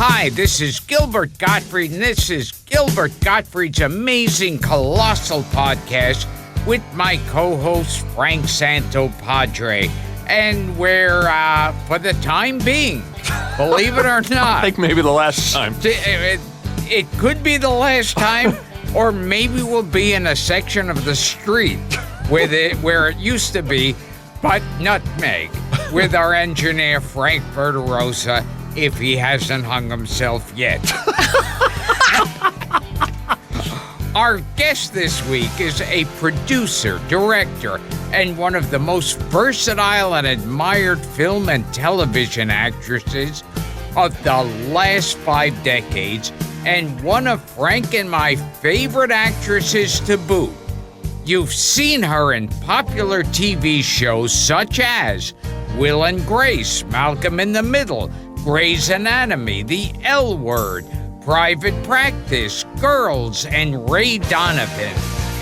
Hi, this is Gilbert Gottfried, and this is Gilbert Gottfried's amazing Colossal podcast with my co-host Frank Santopadre. And we're, for the time being, believe it or not. I think maybe the last time. It could be the last time, or maybe we'll be in a section of the street where it used to be, but Nutmeg, with our engineer Frank Verderosa, if he hasn't hung himself yet. Our guest this week is a producer, director, and one of the most versatile and admired film and television actresses of the last 5 decades, and one of Frank and my favorite actresses to boot. You've seen her in popular TV shows such as Will and Grace, Malcolm in the Middle, Grey's Anatomy, The L Word, Private Practice, Girls, and Ray Donovan,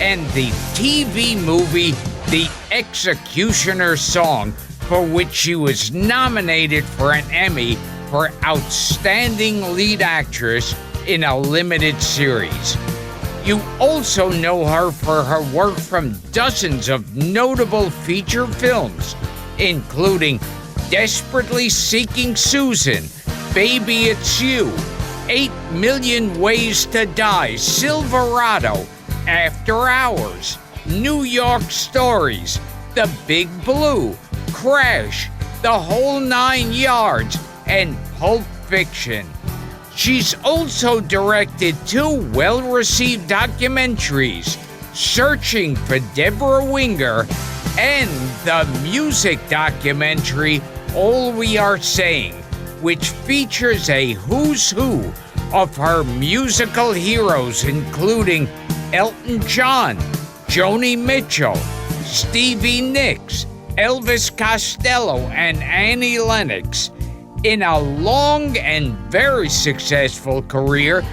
and the TV movie The Executioner's Song, for which she was nominated for an Emmy for Outstanding Lead Actress in a Limited Series. You also know her for her work from dozens of notable feature films, including Desperately Seeking Susan, Baby It's You, 8 Million Ways to Die, Silverado, After Hours, New York Stories, The Big Blue, Crash, The Whole 9 Yards, and Pulp Fiction. She's also directed 2 well-received documentaries, Searching for Deborah Winger and the music documentary All We Are Saying, which features a who's who of her musical heroes, including Elton John, Joni Mitchell, Stevie Nicks, Elvis Costello, and Annie Lennox, in a long and very successful career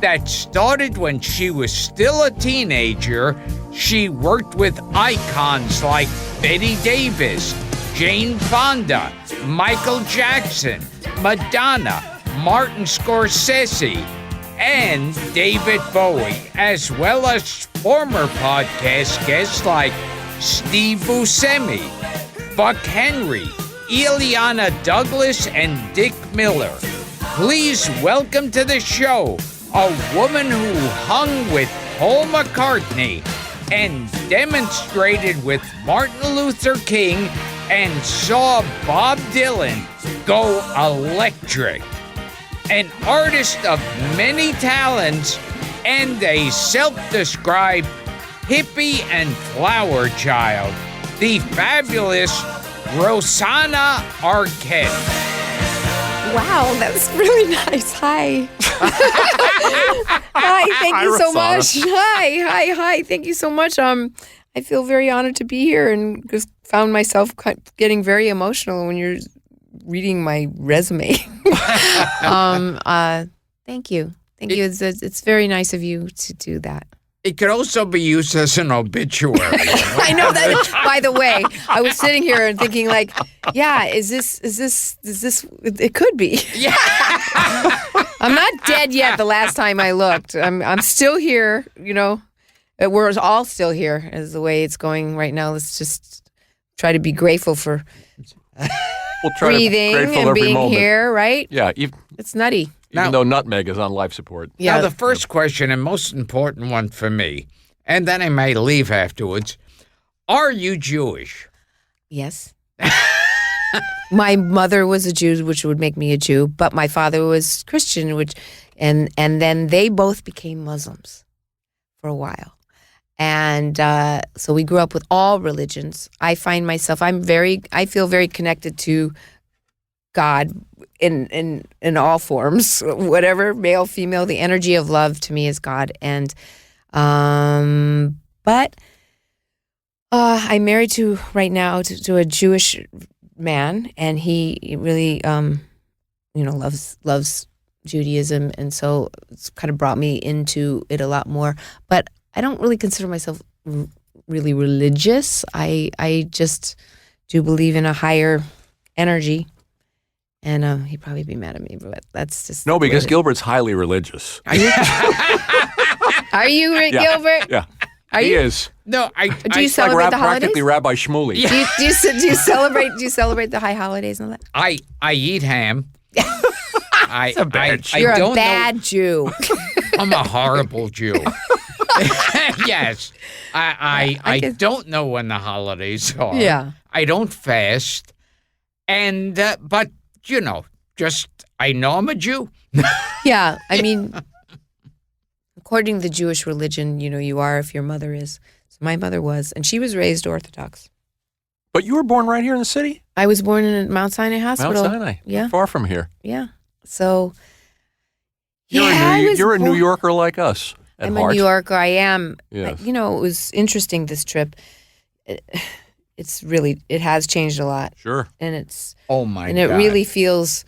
that started when she was still a teenager. She worked with icons like Betty Davis, Jane Fonda, Michael Jackson, Madonna, Martin Scorsese, and David Bowie, as well as former podcast guests like Steve Buscemi, Buck Henry, Ileana Douglas, and Dick Miller. Please welcome to the show a woman who hung with Paul McCartney and demonstrated with Martin Luther King and saw Bob Dylan go electric. An artist of many talents and a self-described hippie and flower child, the fabulous Rosanna Arquette. Wow, that was really nice. Hi. Hi, thank you so much. Hi. Thank you so much. I feel very honored to be here and just found myself getting very emotional when you're reading my resume. Thank you. It's very nice of you to do that. It could also be used as an obituary. I know that. By the way, I was sitting here and thinking, like, yeah, is this? It could be. Yeah. I'm not dead yet. The last time I looked, I'm still here. You know, we're all still here. Is the way it's going right now. Let's just try to be grateful for breathing and being here. Right? Yeah. It's nutty. Even though Nutmeg is on life support. Yeah. Now, the first question, and most important one for me, and then I may leave afterwards, are you Jewish? Yes. My mother was a Jew, which would make me a Jew, but my father was Christian, and then they both became Muslims for a while. And so we grew up with all religions. I find myself, I feel very connected to God in all forms, whatever, male, female. The energy of love to me is God. And but I'm married right now to a Jewish man, and he really loves Judaism, and so it's kind of brought me into it a lot more. But I don't really consider myself really religious. I just do believe in a higher energy. And he'd probably be mad at me, but that's just No, the way because it is. Gilbert's highly religious. Are you Yeah. Gilbert? Yeah. Are He you? is. No, Do you Like celebrate the holidays? practically Rabbi Shmuley. Yeah. Do you celebrate the high holidays and all that? I eat ham. I, a bad I You're don't a bad Jew. know. I'm a horrible Jew. Yes. I guess- don't know when the holidays are. Yeah. I don't fast. And, but, just, I know I'm a Jew. Yeah, I mean, according to the Jewish religion, you are if your mother is. So my mother was, and she was raised Orthodox. But you were born right here in the city? I was born in Mount Sinai Hospital. Mount Sinai. Yeah. Far from here. Yeah. So, You're a New Yorker like us at I'm heart. a New Yorker. I am. Yes. It was interesting, this trip. It has changed a lot. Sure. And Oh, my it God. really feels,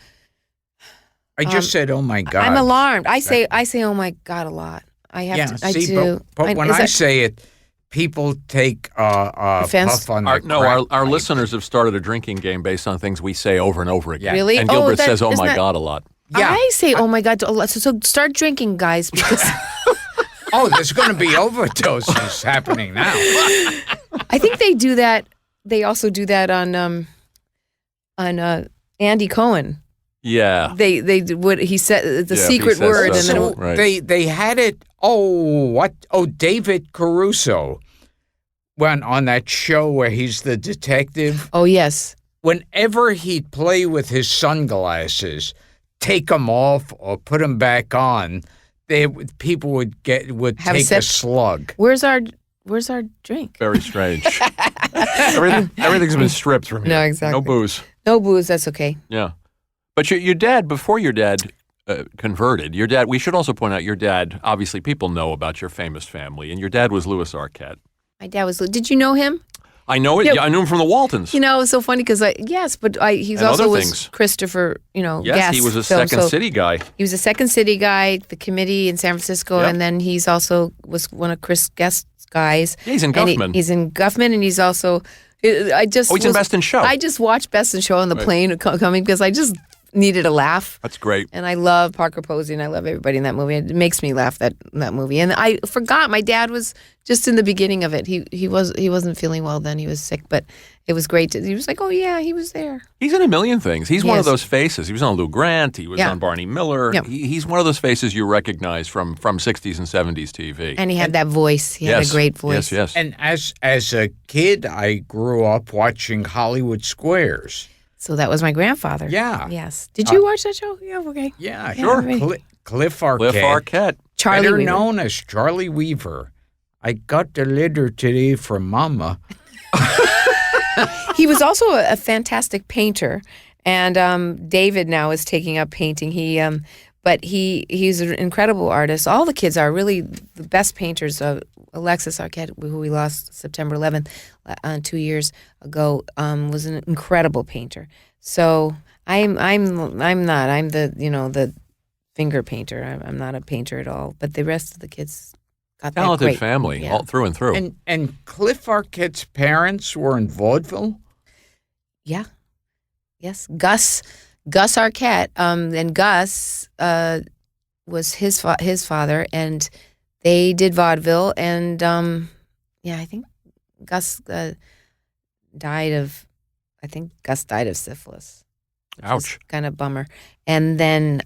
I just said, oh, my God. I'm alarmed. I say, oh my God, a lot. I have to, I see, do. But when is I that- say it, people take Offense? puff on the Our listeners have started a drinking game based on things we say over and over again. Really? And Oh, Gilbert that- says, oh isn't my that- God, a lot. Yeah. I say, oh my God, to a lot. So start drinking, guys, because Oh, there's going to be overdoses happening now. I think they do that. They also do that on Andy Cohen. Yeah. They what he said the Yeah, if he secret says word, so. and then So it, Right. they had it. Oh, what? Oh, David Caruso went on that show where he's the detective. oh yes, Whenever he'd play with his sunglasses, take them off or put them back on, people would Have a take sip? a slug. where's our drink? Very strange. Everything's been stripped from here. No, exactly. No booze. No booze. That's okay. Yeah. But your dad, before your dad converted, we should also point out your dad, obviously people know about your famous family, and your dad was Louis Arquette. My dad was. Did you know him? I know it. Yeah. Yeah, I knew him from the Waltons. It was so funny because he's And also other was things. Christopher. Yes, Guest he was a film, Second so City guy. He was a Second City guy, the committee in San Francisco, Yep. and then he's also was one of Chris Guest's guys. Yeah, he's in And Guffman. he's in Guffman, and he's also. He's in Best in Show. I just watched Best in Show on the Right. plane coming because I just needed a laugh. That's great. And I love Parker Posey, and I love everybody in that movie. It makes me laugh, that movie. And I forgot my dad was just in the beginning of it. He wasn't feeling well then. He was sick, but it was great. He was like, oh yeah, he was there. He's in a million things. He's one of Yes. those faces. He was on Lou Grant. He was Yeah. on Barney Miller. Yep. He's one of those faces you recognize from 60s and 70s TV. And he had that voice. He had a great voice. Yes, yes. And as a kid, I grew up watching Hollywood Squares. So that was my grandfather. Yeah. Yes. Did you watch that show? Yeah. Okay. Yeah, Sure. Cliff Arquette, Cliff Arquette. Charlie better Weaver. known as Charlie Weaver. I got the letter today from Mama. He was also a fantastic painter, and David now is taking up painting. But he's an incredible artist. All the kids are really the best painters. Alexis Arquette, who we lost September 11th, 2 years ago, was an incredible painter. So I'm not. I'm the finger painter. I'm not a painter at all. But the rest of the kids got that Talented great. family, Yeah. all through and through. And Cliff Arquette's parents were in vaudeville. Yeah. Yes. Gus Arquette. And Gus was his father, and they did vaudeville. And I think Gus died of syphilis. Which Ouch. Kind of bummer. And then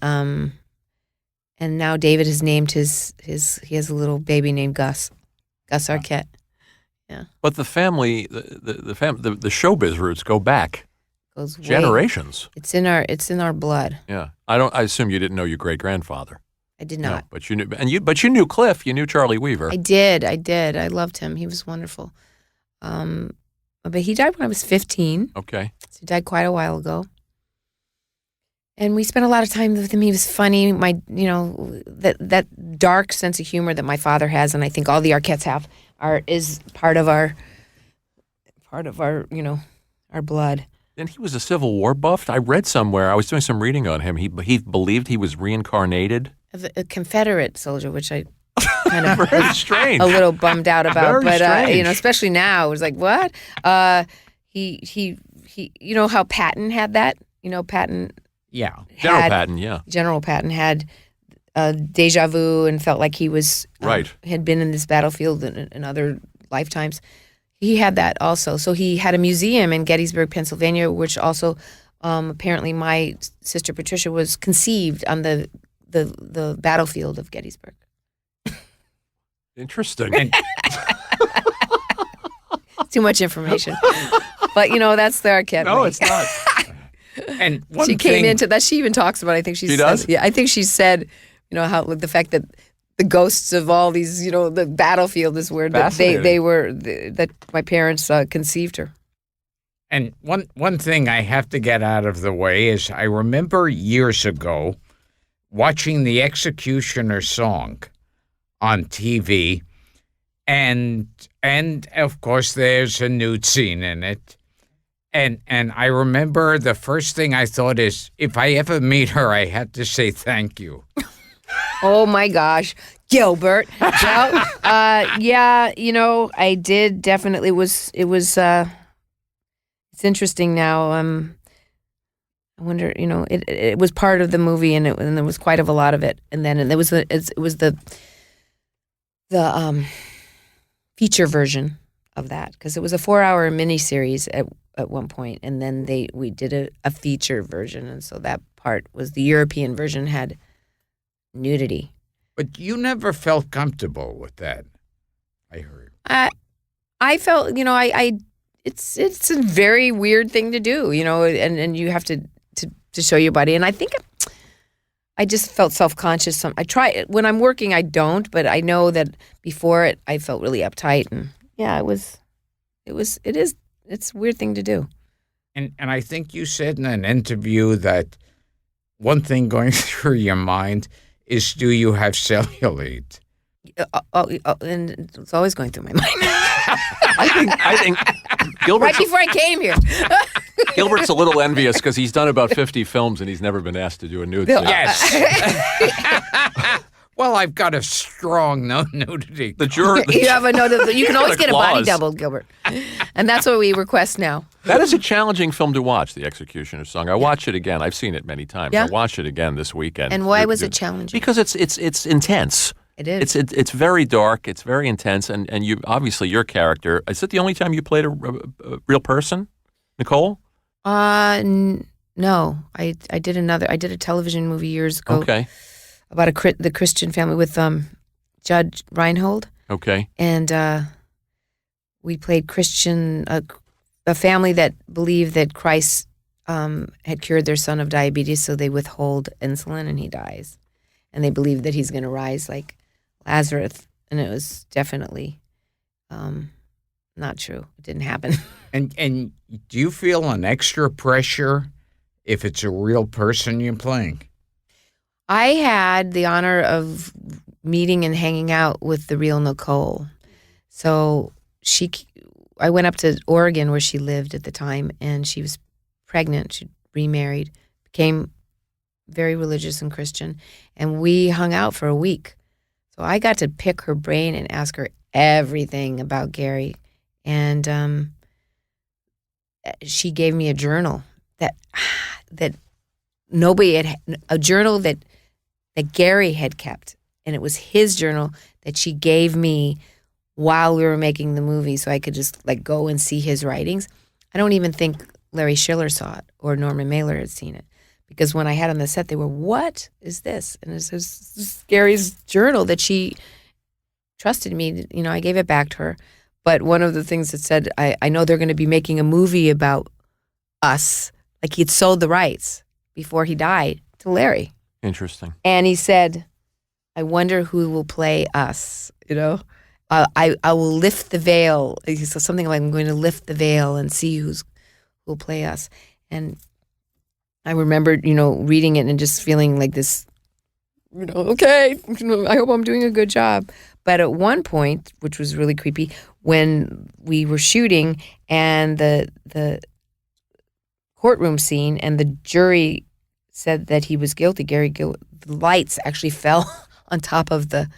and now David has named he has a little baby named Gus Arquette. But the family, the showbiz roots go back Goes way. generations. It's in our blood. Yeah. I assume you didn't know your great grandfather. I did not. No, but you knew, but you knew Cliff. You knew Charlie Weaver. I did. I loved him. He was wonderful. But he died when I was 15. Okay. So he died quite a while ago. And we spent a lot of time with him. He was funny. That dark sense of humor that my father has, and I think all the Arquettes have, is part of our our blood. And he was a Civil War buff. I read somewhere. I was doing some reading on him. He believed he was reincarnated. A Confederate soldier, which I kind of Very strange. a little bummed out about. Very But strange. especially now, it was like, what? He. You know how Patton had that? Patton Yeah. General had Patton, yeah. General Patton had deja vu and felt like he was Right. had been in this battlefield in other lifetimes. He had that also. So he had a museum in Gettysburg, Pennsylvania, which also apparently my sister Patricia was conceived on the battlefield of Gettysburg. Interesting. And Too much information, but that's the Arquette. No, way. it's not. and one She came thing, into that. She even talks about. I think she She said, does? Yeah, I think she said, how the fact that the ghosts of all these, the battlefield is where that they Fascinating. were that my parents conceived her. And one thing I have to get out of the way is I remember years ago watching the Executioner song on TV, and of course there's a nude scene in it. And I remember the first thing I thought is, if I ever meet her, I had to say thank you. Oh my gosh, Gilbert. Well, yeah, I did definitely. It was. It's interesting now. I wonder, it was part of the movie, and there was quite a lot of it. And then there was the feature version of that, because it was a 4-hour miniseries at one point, and then we did a feature version, and so that part was the European version had nudity. But you never felt comfortable with that, I heard. I felt, it's a very weird thing to do, and you have to show your body. And I think I just felt self-conscious. I try when I'm working, I don't, but I know that before it, I felt really uptight. And yeah, it's a weird thing to do. And I think you said in an interview that one thing going through your mind is, do you have cellulite? And it's always going through my mind. I think Right Gilbert's, before I came here. Gilbert's a little envious because he's done about 50 films and he's never been asked to do a nude scene. Yes. Well, I've got a strong no nudity. The juror. You have a note of, you can always got a get a body clause. double, Gilbert. And that's what we request now. That is a challenging film to watch, The Executioner's Song. I watched it again. I've seen it many times. Yeah? I watched it again this weekend. And why was it challenging? Because it's intense. It is. It's very dark. It's very intense. And you obviously your character. Is it the only time you played a real person, Nicole? No. I did a television movie years ago. Okay. About the Christian family with Judge Reinhold. Okay. And we played Christian, a family that believed that Christ had cured their son of diabetes, so they withhold insulin and he dies. And they believe that he's going to rise like Lazarus. And it was definitely not true. It didn't happen. And do you feel an extra pressure if it's a real person you're playing? I had the honor of meeting and hanging out with the real Nicole. So I went up to Oregon where she lived at the time, and she was pregnant. She remarried, became very religious and Christian, and we hung out for a week. So I got to pick her brain and ask her everything about Gary. And she gave me a journal that nobody had, a journal that Gary had kept. And it was his journal that she gave me while we were making the movie, so I could just go and see his writings. I don't even think Larry Schiller saw it or Norman Mailer had seen it, because when I had on the set, they were, "What is this?" And this is Gary's journal that she trusted me. I gave it back to her. But one of the things that said, I know they're going to be making a movie about us. Like he'd sold the rights before he died to Larry. Interesting. And he said, "I wonder who will play us, I will lift the veil." He said something like, "I'm going to lift the veil and see who will play us." And I remember, reading it and just feeling like this, okay, I hope I'm doing a good job. But at one point, which was really creepy, when we were shooting and the courtroom scene and the jury said that he was guilty, the lights actually fell on top of the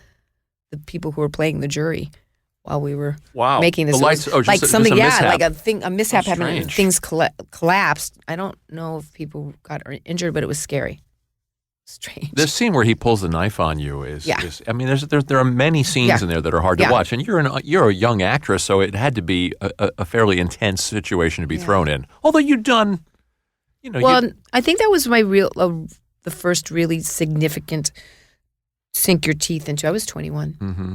people who were playing the jury while we were Wow. making this. The lights, like just something, a mishap. like a mishap How happened. And strange. things collapsed. I don't know if people got injured, but it was scary. Strange. This scene where he pulls the knife on you is I mean, there are many scenes in there that are hard to watch, and you're a young actress, so it had to be a fairly intense situation to be thrown in. Although you'd done, Well, I think that was my the first really significant sink your teeth into. I was 21. Mm-hmm.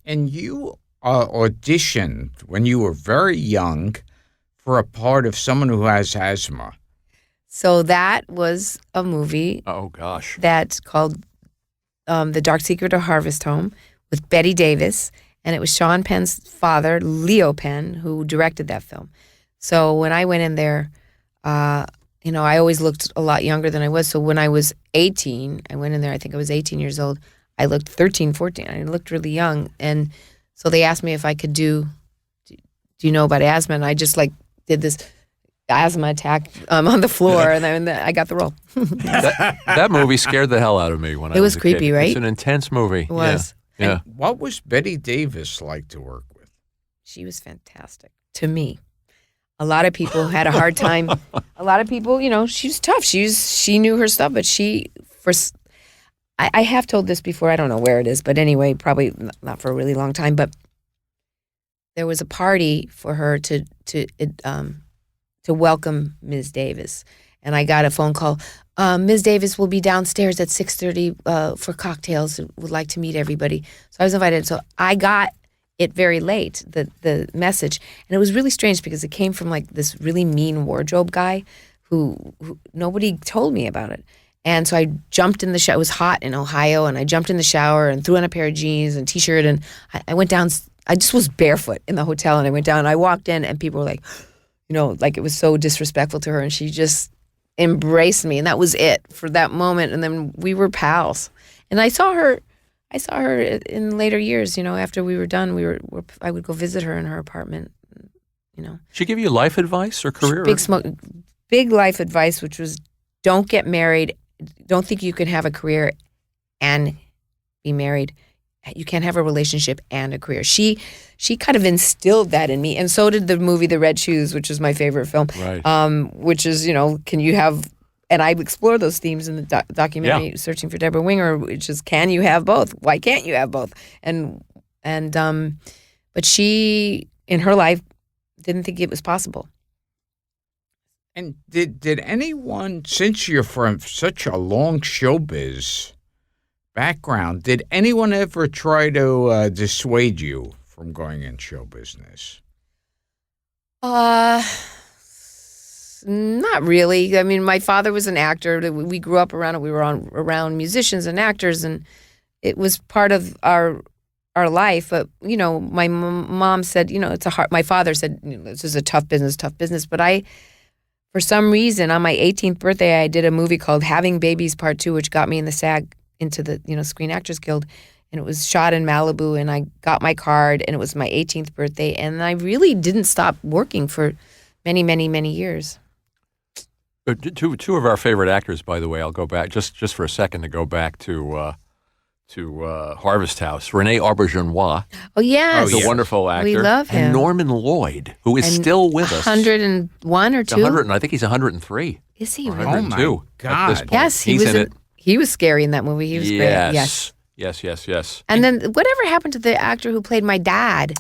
And you auditioned when you were very young for a part of someone who has asthma. So that was a movie Oh gosh. that's called The Dark Secret of Harvest Home with Betty Davis, and it was Sean Penn's father, Leo Penn, who directed that film. So when I went in there, I always looked a lot younger than I was. So when I was 18, I went in there, I think I was 18 years old. I looked 13, 14. I looked really young. And so they asked me if I could do you know about asthma? And I just did this asthma attack on the floor, and then I got the role. that movie scared the hell out of me when I was a creepy, kid. right? It's an intense movie. It was. Yeah. And what was Betty Davis like to work with? She was fantastic to me. A lot of people had a hard time. A lot of people, she was tough. She knew her stuff, but I have told this before. I don't know where it is, but anyway, probably not for a really long time. But there was a party for her to welcome Ms. Davis, and I got a phone call. Ms. Davis will be downstairs at 6:30 for cocktails. Would like to meet everybody. So I was invited. So I got it very late, the message, and it was really strange because it came from this really mean wardrobe guy who nobody told me about it. And so I jumped in the shower. It was hot in Ohio, and I jumped in the shower and threw on a pair of jeans and t-shirt, and I went down. I just was barefoot in the hotel, and I went down. And I walked in, and people were like, it was so disrespectful to her, and she just embraced me, and that was it for that moment. And then we were pals, and I saw her in later years. After we were done, I would go visit her in her apartment. She give you life advice or career? Big life advice, which was don't get married. Don't think you can have a career and be married. You can't have a relationship and a career. She kind of instilled that in me, and so did the movie The Red Shoes, which is my favorite film. Right. Which is, can you have? And I explore those themes in the documentary Searching for Deborah Winger, which is, can you have both? Why can't you have both? But she in her life didn't think it was possible. And did anyone, since you're from such a long showbiz background, did anyone ever try to dissuade you from going in show business? Not really. I mean, my father was an actor. We grew up around it. We were around musicians and actors, and it was part of our life. But my mom said, it's my father said, this is a tough business. But for some reason, on my 18th birthday, I did a movie called Having Babies Part 2, which got me in the SAG into the Screen Actors Guild, and it was shot in Malibu, and I got my card, and it was my 18th birthday, and I really didn't stop working for many, many, many years. Two of our favorite actors, by the way. I'll go back just for a second to go back to Harvest House. Renee Auberjonois, Oh yes, the wonderful actor. We love him. And Norman Lloyd, who is still with us. 101 or 2? I think he's 103. Is he Or really? 102 Oh, my at this God. point. Yes, he's in it. He was scary in that movie. He was great. Yes. Yes. And then whatever happened to the actor who played my dad?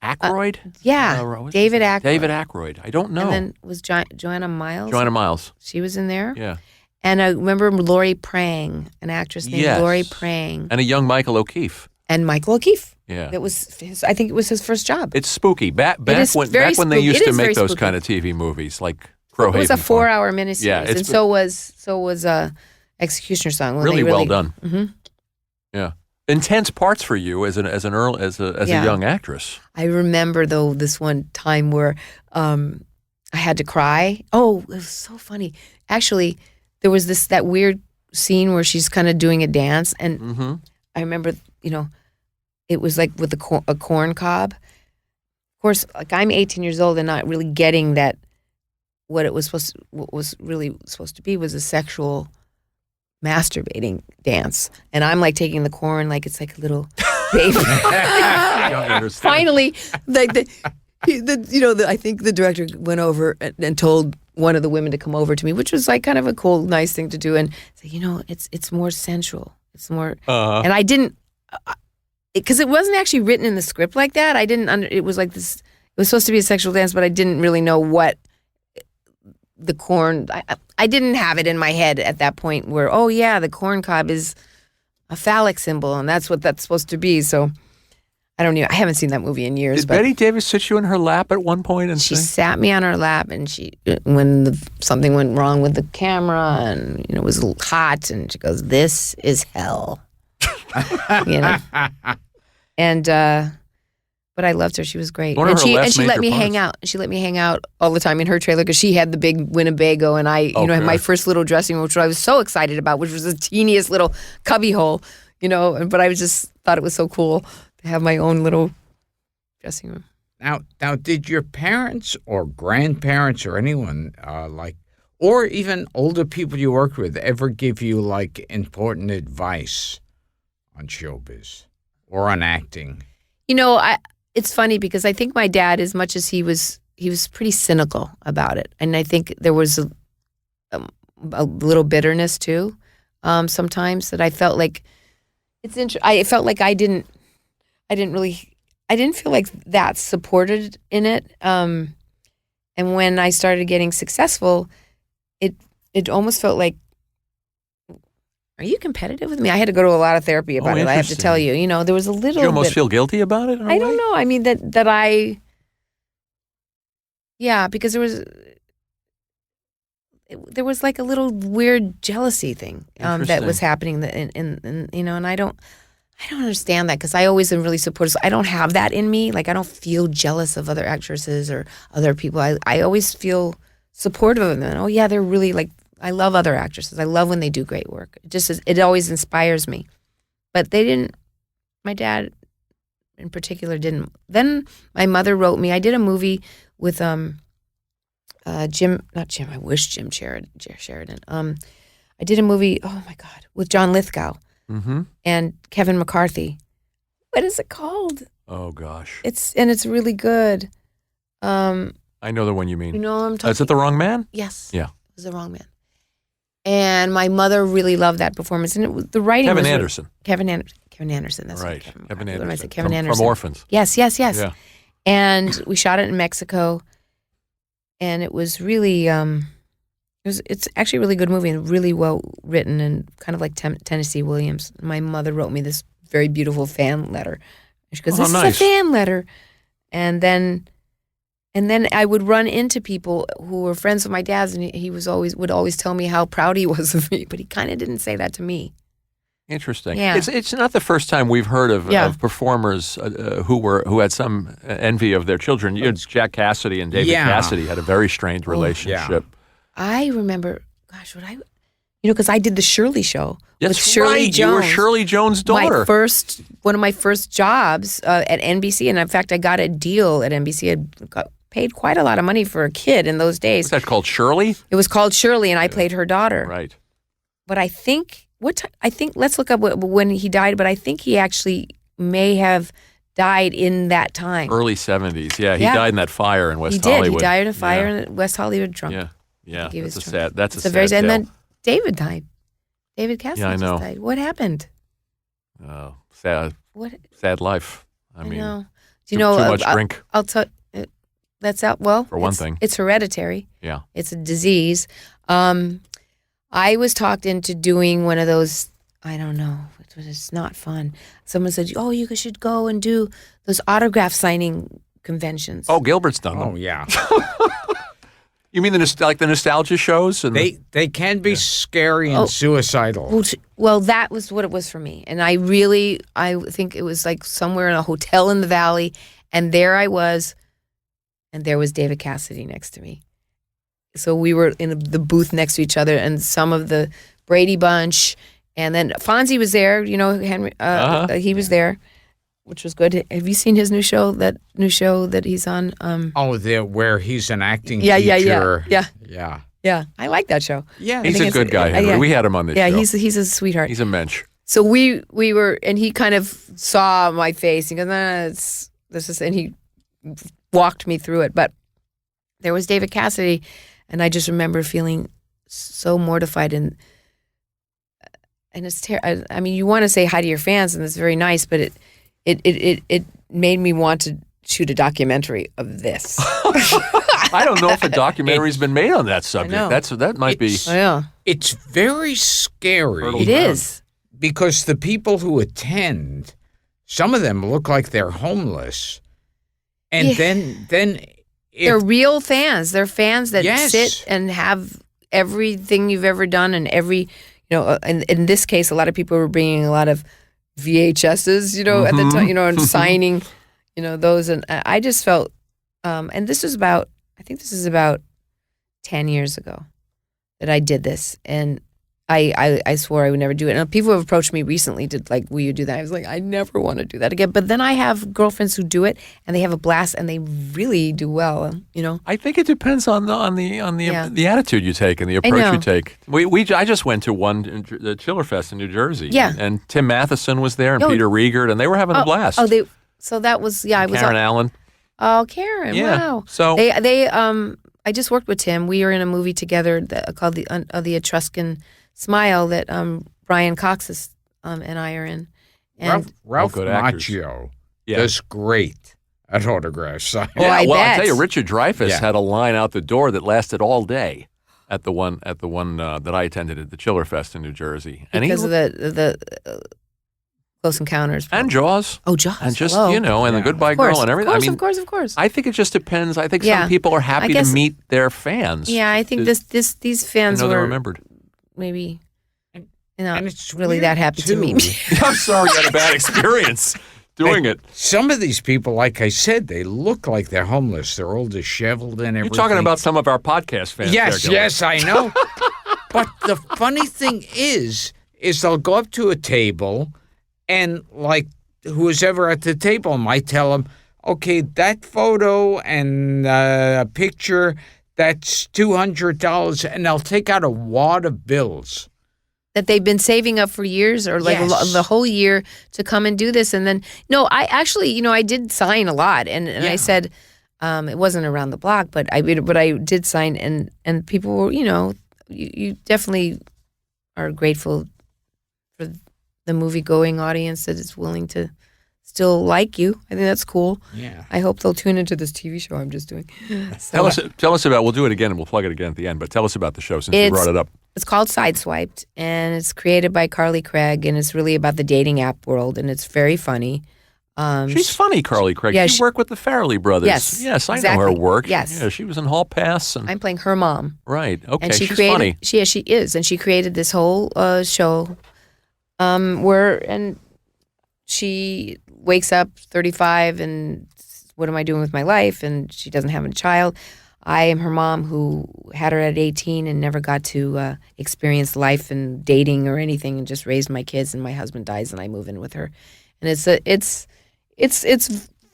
Aykroyd? Yeah, David Aykroyd. David Aykroyd. I don't know. And then was Joanna Miles? Joanna Miles. She was in there? Yeah. And I remember Laurie Prang, an actress named Yes. Laurie Prang. And a young Michael O'Keefe. And Michael O'Keefe. Yeah. That was I think it was his first job. It's spooky. Back is when very they spooky. used It to is make very those spooky. kind of TV movies, like Crowhaven. It was a Farm. 4-hour miniseries, Yeah, and so was Executioner Song. when Really they well done. Mhm. Yeah. Intense parts for you as a young actress. I remember though this one time where I had to cry. Oh, it was so funny. Actually, there was that weird scene where she's kind of doing a dance, and Mm-hmm. I remember, it was like with a corn cob. Of course, I'm 18 years old and not really getting that. What was really supposed to be was a sexual masturbating dance, and I'm like taking the corn like it's like a little babe. Young Anderson. Finally, I think the director went over and told one of the women to come over to me, which was like kind of a cool, nice thing to do, and say, it's more sensual. It's more, and I didn't, because it wasn't actually written in the script like that. I didn't. It was like this. It was supposed to be a sexual dance, but I didn't really know what the corn. I didn't have it in my head at that point where, oh yeah, the corn cob is a phallic symbol, and that's what that's supposed to be. So I don't know. I haven't seen that movie in years. Did Betty Davis sit you in her lap at one point and she sat me on her lap, and when something went wrong with the camera, and it was hot, and she goes, "This is hell," and. But I loved her. She was great. And she let me hang out. She let me hang out all the time in her trailer because she had the big Winnebago, and I, had my first little dressing room, which I was so excited about, which was the teeniest little cubby hole, But I just thought it was so cool to have my own little dressing room. Now, did your parents or grandparents or anyone or even older people you worked with ever give you important advice on showbiz or on acting? It's funny because I think my dad, as much as he was pretty cynical about it, and I think there was a little bitterness too. Sometimes that I felt like I felt like I didn't feel like that supported in it. And when I started getting successful, it almost felt like, are you competitive with me? I had to go to a lot of therapy about it. I have to tell you. There was a little. Did you almost feel guilty about it? I don't know. I mean that I. Yeah, because there was like a little weird jealousy thing that was happening, and I don't understand that because I always am really supportive. So I don't have that in me. Like I don't feel jealous of other actresses or other people. I always feel supportive of them. Oh yeah, they're really I love other actresses. I love when they do great work. It always inspires me. But they didn't. My dad, in particular, didn't. Then my mother wrote me. I did a movie with Jim. Not Jim. I wish Jim Sheridan. I did a movie. Oh my God, with John Lithgow and Kevin McCarthy. What is it called? Oh gosh. It's really good. I know the one you mean. You know what I'm talking. Is it The Wrong Man? Yes. Yeah. It was The Wrong Man. And my mother really loved that performance, and the writing. Kevin Anderson. Kevin Anderson. That's right. Kevin Anderson. What I said, Kevin Anderson From Orphans. Yes. Yeah. And we shot it in Mexico, and it was really, it's actually a really good movie and really well written and kind of like Tennessee Williams. My mother wrote me this very beautiful fan letter. She goes, "This is a fan letter," and then I would run into people who were friends with my dad's, and he would always tell me how proud he was of me, but he kind of didn't say that to me. Interesting. Yeah. It's not the first time we've heard of performers who had some envy of their children. Jack Cassidy and David Cassidy had a very strained relationship. I remember, because I did the Shirley Show. That's with Shirley right. Jones. You were Shirley Jones' daughter. One of my first jobs at NBC, and in fact, I got a deal at NBC. I got paid quite a lot of money for a kid in those days. Was that called Shirley? It was called Shirley, and I played her daughter. Right. But I think let's look up when he died. But I think he actually may have died in that time. Early 70s. Yeah, he died in that fire in West Hollywood. He did. He died in a fire in West Hollywood, drunk. Yeah. That's a drunk. sad tale. And then David died. David Cassidy just died. What happened? Oh, sad. What? Sad life. I mean, know. Too much drink. I'll tell. That's out. Well, for one thing, it's hereditary. Yeah, it's a disease. I was talked into doing one of those. I don't know. It's not fun. Someone said, "Oh, you should go and do those autograph signing conventions." Oh, Gilbert's done them. Oh, yeah. You mean the nostalgia shows? And they can be scary and suicidal. Well, that was what it was for me. And I think it was like somewhere in a hotel in the valley, and there I was, and there was David Cassidy next to me. So we were in the booth next to each other, and some of the Brady Bunch, and then Fonzie was there. Henry, he was there, which was good. Have you seen his new show? That new show that he's on? Where he's an acting teacher. Yeah. I like that show. Yeah, he's a good guy, Henry. We had him on this show. Yeah, he's a sweetheart. He's a mensch. So we were, and he kind of saw my face. He goes, and he walked me through it. But there was David Cassidy, and I just remember feeling so mortified, and it's terrible. I mean, you want to say hi to your fans, and it's very nice, but it made me want to shoot a documentary of this. I don't know if a documentary's been made on that subject. That might be. Oh, yeah. It's very scary. It is. Because the people who attend, some of them look like they're homeless. And then they're real fans. They're fans that Yes. sit and have everything you've ever done, and in this case, a lot of people were bringing a lot of VHSs, at the time, and signing, those. And I just felt, and I think this is about 10 years ago that I did this. And I swore I would never do it. And people have approached me recently to will you do that? I was like, I never want to do that again. But then I have girlfriends who do it, and they have a blast, and they really do well. I think it depends on the attitude you take and the approach you take. I just went to the Chillerfest in New Jersey. Yeah. And Tim Matheson was there, and Peter Riegert, and they were having a blast. So that was I was Karen Allen. Oh, Karen! Yeah. Wow. So I just worked with Tim. We were in a movie together called the Etruscan Smile that Brian Cox and I are in. And Ralph good actors. Macchio does great at autograph signing. I well, bet. I tell you, Richard Dreyfuss had a line out the door that lasted all day at the one that I attended at the Chillerfest in New Jersey. Because of the Close Encounters. And Jaws. Oh, Jaws. And just, hello. and the Goodbye Girl and everything. Of course. I think it just depends. I think some people are happy to meet their fans. Yeah, I think these fans were they're remembered. Maybe and it's really that happy to meet me. I'm sorry you had a bad experience doing it. Some of these people, like I said, they look like they're homeless. They're all disheveled and everything. You're talking about some of our podcast fans. Yes, I know. But the funny thing is they'll go up to a table, and who's ever at the table might tell them, okay, that photo and picture, that's $200, and they'll take out a wad of bills that they've been saving up for years, or the whole year to come and do this. And then, no, I actually, I did sign a lot, and I said, it wasn't around the block, but I did sign, and people were, you definitely are grateful for the movie-going audience that is willing to still like you. I think that's cool. Yeah. I hope they'll tune into this TV show I'm just doing. So, tell us about. We'll do it again, and we'll plug it again at the end. But tell us about the show since you brought it up. It's called Sideswiped, and it's created by Carly Craig, and it's really about the dating app world, and it's very funny. She's funny, Carly Craig. Yeah, she worked with the Farrelly brothers. Yes, I know her work. Yes. Yeah, she was in Hall Pass. And, I'm playing her mom. Right. Okay. And she's created, funny. She is, and she created this whole show, and she wakes up 35, and what am I doing with my life? And she doesn't have a child. I am her mom, who had her at 18 and never got to experience life and dating or anything, and just raised my kids. And my husband dies, and I move in with her. And it's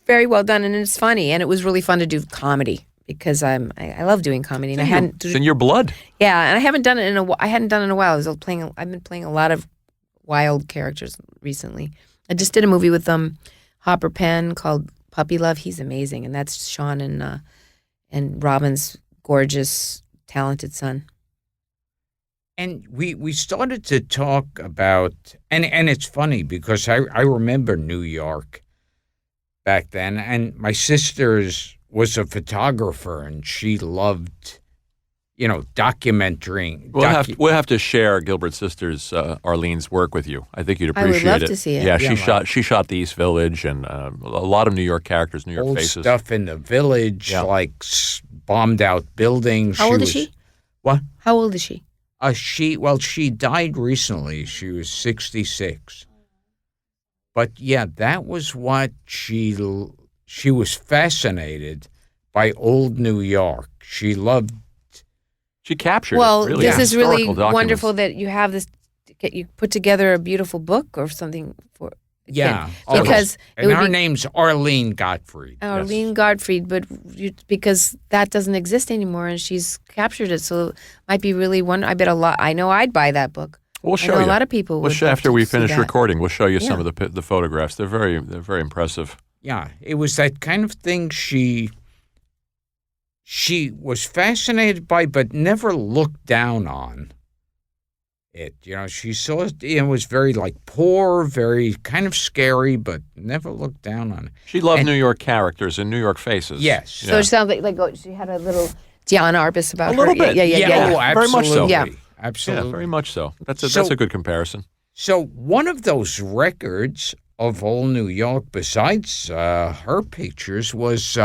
very well done, and it's funny, and it was really fun to do comedy because I love doing comedy, and I hadn't. It's in your blood. Yeah, and I hadn't done it in a while. I've been playing a lot of wild characters recently. I just did a movie with Hopper Penn called Puppy Love. He's amazing, and that's Sean and Robin's gorgeous, talented son. And we started to talk about, and it's funny because I remember New York back then, and my sister was a photographer, and she loved, documenting. We'll have to share Gilbert's sister's Arlene's work with you. I think you'd appreciate it. I would love to see it. Yeah, she shot the East Village and a lot of New York characters, New York old faces. stuff in the village, like bombed out buildings. How old is she? What? How old is she? She died recently. She was 66. But yeah, that was what she was fascinated by old New York. She loved. She captured. Well, really this is really documents. Wonderful that you have this. You put together a beautiful book or something for. Yeah, because her name's Arlene Gottfried. Arlene Gottfried, but because that doesn't exist anymore, and she's captured it, so it might be really one. I bet a lot. I know I'd buy that book. We'll show I know you. a lot of people. We'll would show love after to we see finish that. recording. We'll show you some of the photographs. They're very impressive. Yeah, it was that kind of thing she was fascinated by, but never looked down on it. She saw it was very poor, very kind of scary, but never looked down on it. She loved New York characters and New York faces. Yes. So it sounds like she had a little Diana Arbus about a little her. bit. Yeah. Oh, Very much so. absolutely. Yeah. Absolutely. Yeah, very much so. That's a good comparison. So one of those records of old New York, besides her pictures, was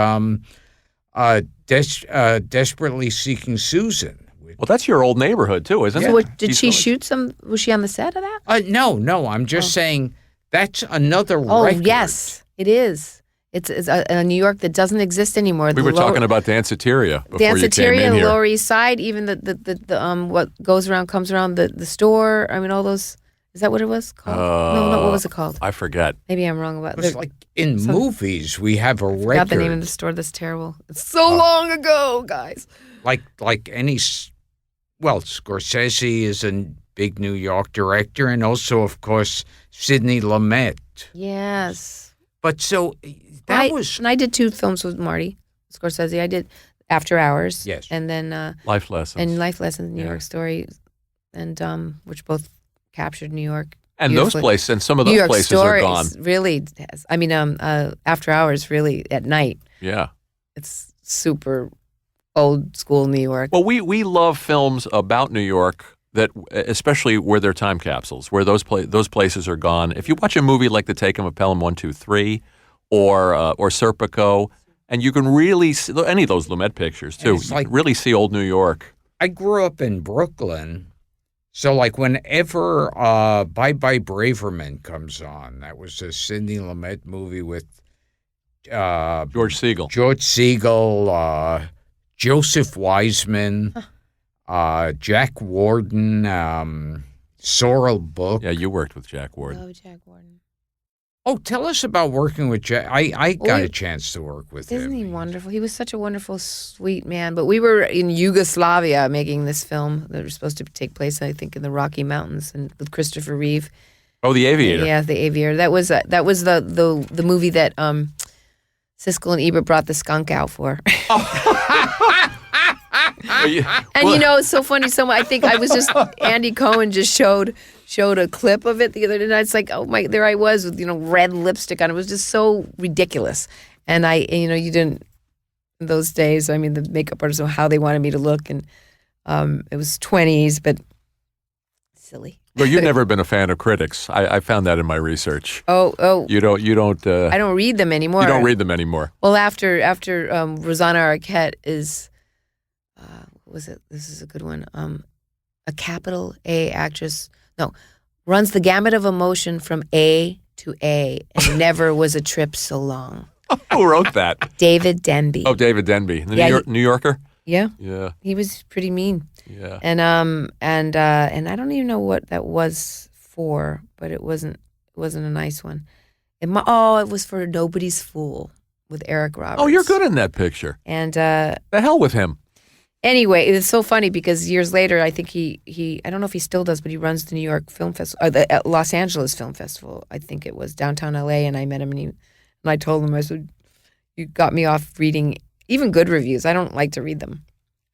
Desperately Seeking Susan. Well, that's your old neighborhood too, isn't So it? did she shoot some? Was she on the set of that? No. I'm just saying that's another record. Oh, yes, it is. It's a New York that doesn't exist anymore. We were talking about Danceteria before you came Danceteria, in the here. Lower East Side, even the what goes around comes around the store. I mean, all those. Is that what it was called? No, what was it called? I forget. Maybe I'm wrong about It's like in movies we have a I record. forgot the name of the store. That's terrible. It's so long ago, guys. Like any. Well, Scorsese is a big New York director, and also, of course, Sidney Lumet. Yes. But so that was. And I did 2 films with Marty Scorsese. I did After Hours. Yes. And then Life Lessons. and Life Lessons, New York Story, and which both captured New York. And those places, and some of New those York places Story are gone. Really has. I mean, After Hours really at night. Yeah. It's super old school New York. Well, we love films about New York that, especially where they're time capsules, where those places are gone. If you watch a movie like The Taking of Pelham 1, 2, 3, or Serpico, and you can really see any of those Lumet pictures too. You can really see old New York. I grew up in Brooklyn, so whenever Bye Bye Braverman comes on, that was a Sidney Lumet movie with George Segal. Joseph Wiseman, Jack Warden, Sorrel Book. Yeah, you worked with Jack Warden. Oh, Jack Warden. Oh, tell us about working with Jack. I got a chance to work with him. Isn't he wonderful? He was such a wonderful, sweet man. But we were in Yugoslavia making this film that was supposed to take place, I think, in the Rocky Mountains, and with Christopher Reeve. Oh, The Aviator. Yeah, The Aviator. That was the movie that Siskel and Ebert brought the skunk out for. And it's so funny. I think I was just Andy Cohen just showed a clip of it the other night. It's like, oh my, there I was with red lipstick on. It was just so ridiculous. And you didn't in those days. I mean, the makeup artists know how they wanted me to look, and it was 20s, but silly. Well, you've never been a fan of critics. I found that in my research. Oh. You don't. I don't read them anymore. You don't read them anymore. Well, after Rosanna Arquette is, what was it? This is a good one. A capital A actress. No, runs the gamut of emotion from A to A, and never was a trip so long. Who wrote that? David Denby. Oh, David Denby, the New Yorker. Yeah. Yeah. He was pretty mean. Yeah. And I don't even know what that was for, but it wasn't a nice one. It was for Nobody's Fool with Eric Roberts. Oh, you're good in that picture. And the hell with him. Anyway, it's so funny because years later, I think he I don't know if he still does, but he runs the New York Film Festival, the Los Angeles Film Festival. I think it was downtown LA, and I met him, and I told him, I said, "You got me off reading even good reviews. I don't like to read them.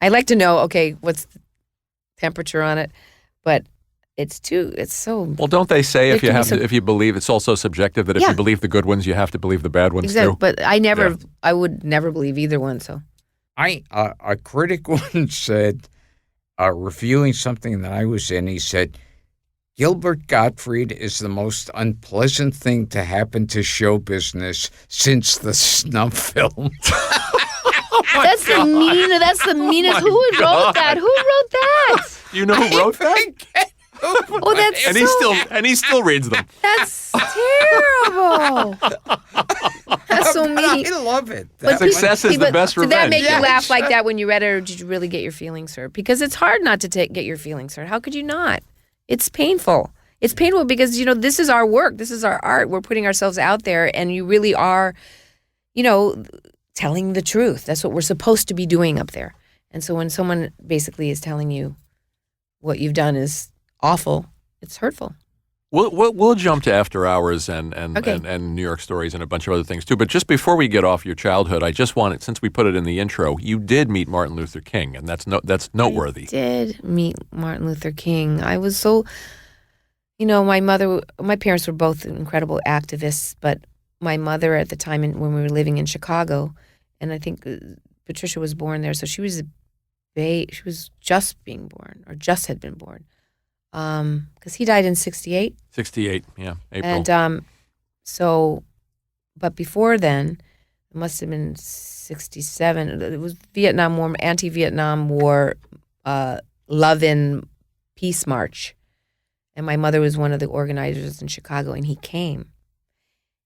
I like to know, okay, what's the temperature on it, but it's so." Well, don't they say if you believe, it's also subjective, that if you believe the good ones, you have to believe the bad ones too? But I would never believe either one. So a critic once said, reviewing something that I was in, he said, Gilbert Gottfried is the most unpleasant thing to happen to show business since the snuff film. That's the meanest. Who wrote that? Who wrote that? You know who wrote that? Oh, that's and he still reads them. That's terrible. That's so mean. I love it. Success is the best revenge. Did that make you laugh like that when you read it, or did you really get your feelings hurt? Because it's hard not to get your feelings hurt. How could you not? It's painful. It's painful because, this is our work. This is our art. We're putting ourselves out there, and you really are, telling the truth. That's what we're supposed to be doing up there. And so when someone basically is telling you what you've done is awful, it's hurtful. We'll jump to After Hours and Okay. and New York Stories and a bunch of other things too. But just before we get off your childhood, I just wanted, since we put it in the intro, you did meet Martin Luther King, and that's noteworthy. I did meet Martin Luther King. I was so, my parents were both incredible activists, but my mother at the time when we were living in Chicago, and I think Patricia was born there, so she was she was just being born, or just had been born, because he died in 1968. 68, yeah, April. And but before then, it must have been 1967. It was Vietnam War, anti-Vietnam War, Love-in Peace March. And my mother was one of the organizers in Chicago, and he came.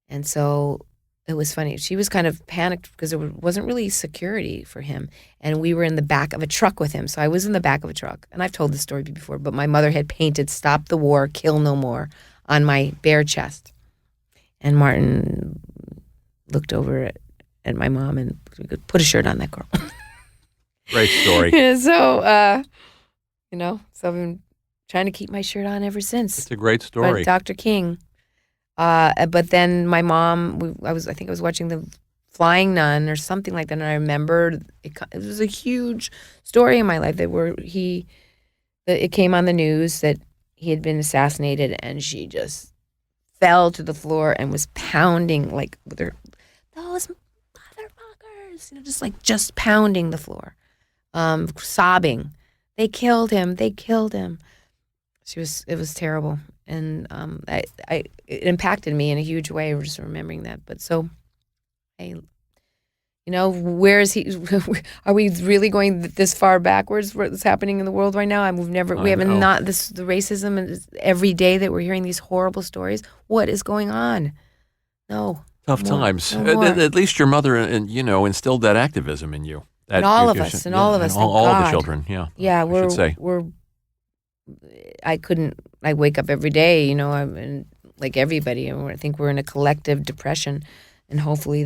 And so it was funny. She was kind of panicked because there wasn't really security for him. And we were in the back of a truck with him. So I was in the back of a truck. And I've told this story before, but my mother had painted "Stop the War, Kill No More" on my bare chest. And Martin looked over at my mom and put a shirt on that girl. Great story. So I've been trying to keep my shirt on ever since. It's a great story. But Dr. King. But then my mom, I think I was watching The Flying Nun or something like that, and I remember it was a huge story in my life it came on the news that he had been assassinated, and she just fell to the floor and was pounding like with her, "Those motherfuckers," just pounding the floor, sobbing, "They killed him! They killed him!" It was terrible, and it impacted me in a huge way. Just remembering that, but so, where is he? Are we really going this far backwards? What's happening in the world right now? We haven't not the racism, and every day that we're hearing these horrible stories. What is going on? No. Tough times. At least your mother, instilled that activism in you. And all of us. All of the children. Yeah. Yeah, we're. I wake up every day, and like everybody, I think we're in a collective depression, and hopefully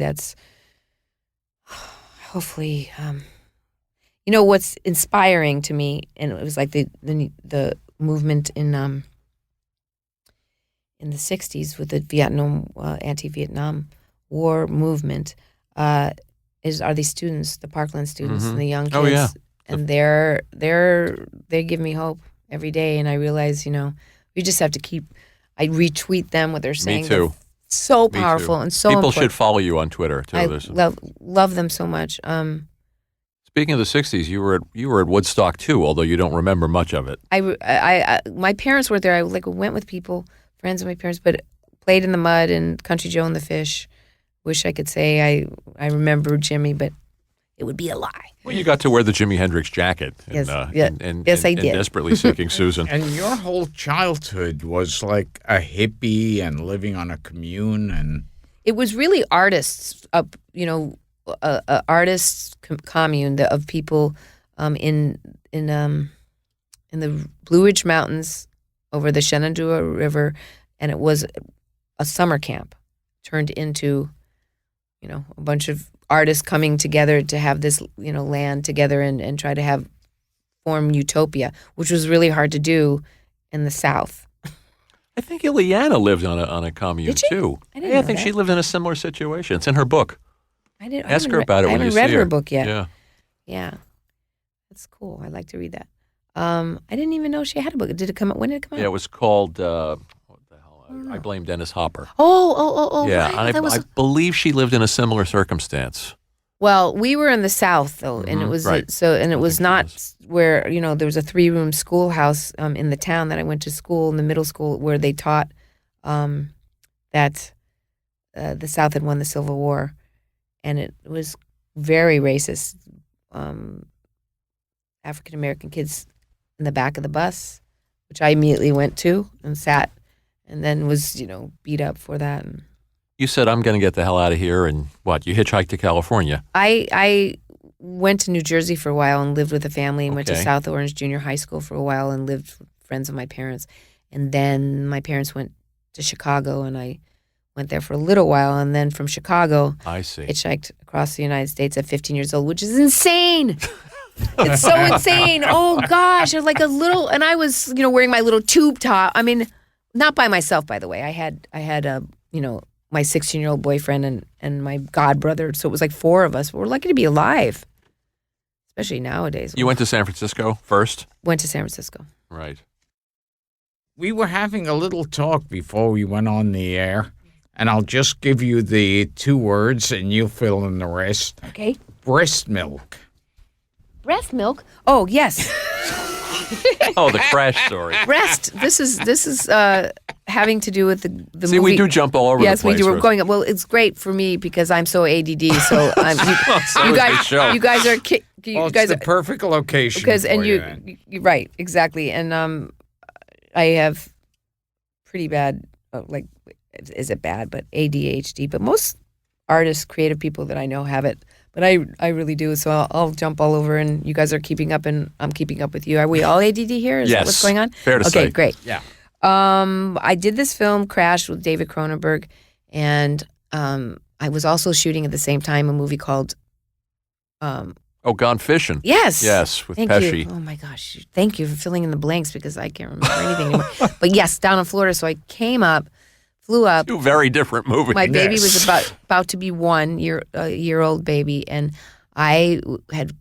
what's inspiring to me, and it was like the movement in the 60s with the anti-Vietnam War movement, are these students, the Parkland students, and the young kids. Oh, yeah. And they give me hope every day, and I realize, we just have to keep. I retweet them what they're saying. Me too. So powerful and so people important. should follow you on Twitter too. I love them so much. Speaking of the 60s, you were at Woodstock too, although you don't remember much of it. My parents were there. I went with people, friends of my parents, but played in the mud and Country Joe and the Fish. Wish I could say I remember Jimmy, but it would be a lie. Well, you got to wear the Jimi Hendrix jacket. Yes, yes, I did. Desperately Seeking Susan. And your whole childhood was like a hippie and living on a commune, and it was really artists, artists commune of people in the Blue Ridge Mountains over the Shenandoah River, and it was a summer camp turned into, a bunch of artists coming together to have this, land together and try to form utopia, which was really hard to do in the South. I think Ileana lived on a commune Did she? too. I didn't know think that. she lived in a similar situation. It's in her book. Ask her I about it when you see her. I haven't read her book yet. Yeah. Yeah. That's cool. I'd like to read that. I didn't even know she had a book. Did it come out? When did it come out? Yeah, it was called, what the hell? I blame Dennis Hopper. Oh. Yeah, Right. and I believe she lived in a similar circumstance. Well, we were in the South though, and it was right. it was not where there was a 3-room schoolhouse in the town that I went to school, in the middle school, where they taught that the South had won the Civil War, and it was very racist. African American kids in the back of the bus, which I immediately went to and sat, and then was beat up for that. And You said, I'm going to get the hell out of here, and what? You hitchhiked to California. I went to New Jersey for a while and lived with a family, and went to Okay. South Orange Junior High School for a while and lived with friends of my parents. And then my parents went to Chicago, and I went there for a little while. And then from Chicago, I see. hitchhiked across the United States at 15 years old, which is insane. It's so insane. Oh gosh, like a little, and I was, wearing my little tube top. I mean, not by myself, by the way. I had my 16-year-old boyfriend and my god brother. So it was like 4 of us. We're lucky to be alive, especially nowadays. You went to San Francisco first? Went to San Francisco. Right. We were having a little talk before we went on the air, and I'll just give you the 2 words, and you'll fill in the rest. Okay. Breast milk. Breast milk? Oh, yes. Oh, the crash story. Breast. This is having to do with the See, movie. we do jump all over the place. Yes, we do. We're Rose. going up. Well, it's great for me because I'm so ADD. So So is the show. you guys are Well, it's the perfect location because for you then. you're right, exactly. And I have pretty bad, is it bad? But ADHD. But most artists, creative people that I know have it. But I really do. So I'll jump all over, and you guys are keeping up, and I'm keeping up with you. Are we all ADD here? Is that what's going on? Fair to say. Okay, great. Yeah. I did this film, Crash, with David Cronenberg, and I was also shooting at the same time a movie called Gone Fishing. Yes. Yes, with Thank Pesci. you. Oh my gosh. Thank you for filling in the blanks because I can't remember anything anymore. But yes, down in Florida. So I flew up. 2 very different movies. My baby was about to be 1 year-old baby, and I had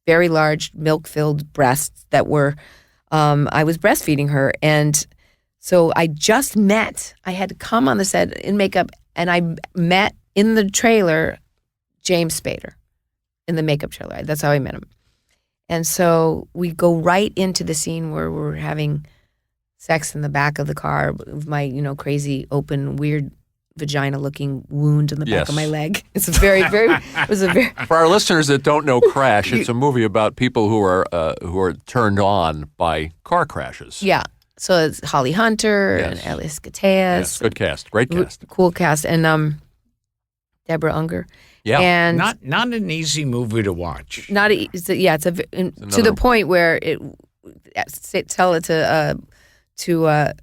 very large milk-filled breasts that were. I was breastfeeding her, and so I had to come on the set in makeup, and I met in the trailer James Spader in the makeup trailer. That's how I met him. And so we go right into the scene where we're having sex in the back of the car with my, crazy, open, weird vagina-looking wound in the back of my leg. It's a very, very. It was a very. For our listeners that don't know Crash, it's a movie about people who are turned on by car crashes. Yeah. So it's Holly Hunter and Elias Koteas. Yes, good cast, great cast, cool cast, and Deborah Unger. Yeah, and not an easy movie to watch. It's to the point where tell it to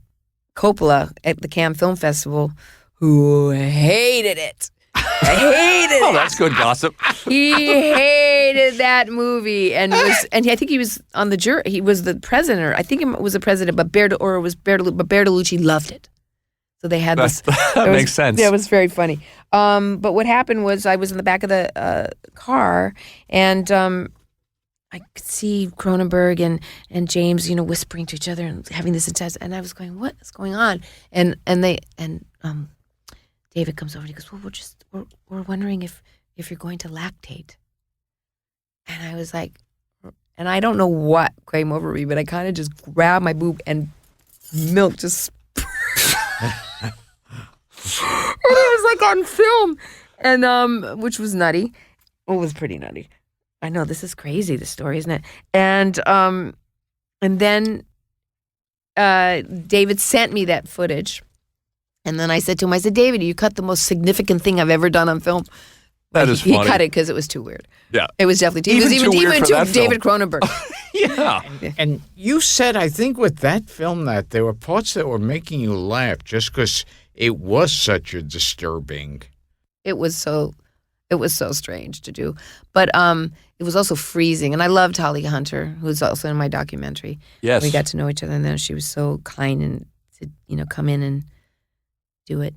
Coppola at the Cannes Film Festival, who hated it. Hated Oh, it. that's good gossip. He hated that movie, and I think he was on the jury. He was the president, or I think he was the president, but Bertolucci loved it. So they had this. That makes sense. Yeah, it was very funny. But what happened was I was in the back of the car, and I could see Cronenberg and James, whispering to each other and having this intense. And I was going, "What is going on?" And David comes over and he goes, "Well, we're wondering if you're going to lactate." And I was like, and I don't know what came over me, but I kind of just grabbed my boob and milk just. And it was like on film, and which was nutty. It was pretty nutty. I know, this is crazy, this story, isn't it? And then David sent me that footage, and then I said to him, "David, you cut the most significant thing I've ever done on film." That is funny. He cut it because it was too weird. Yeah, it was definitely even too weird for that David film. Cronenberg. Yeah. And you said, I think, with that film that there were parts that were making you laugh just because it was such a disturbing. It was so strange to do, but it was also freezing. And I loved Holly Hunter, who's also in my documentary. Yes, we got to know each other, and then she was so kind and to come in and do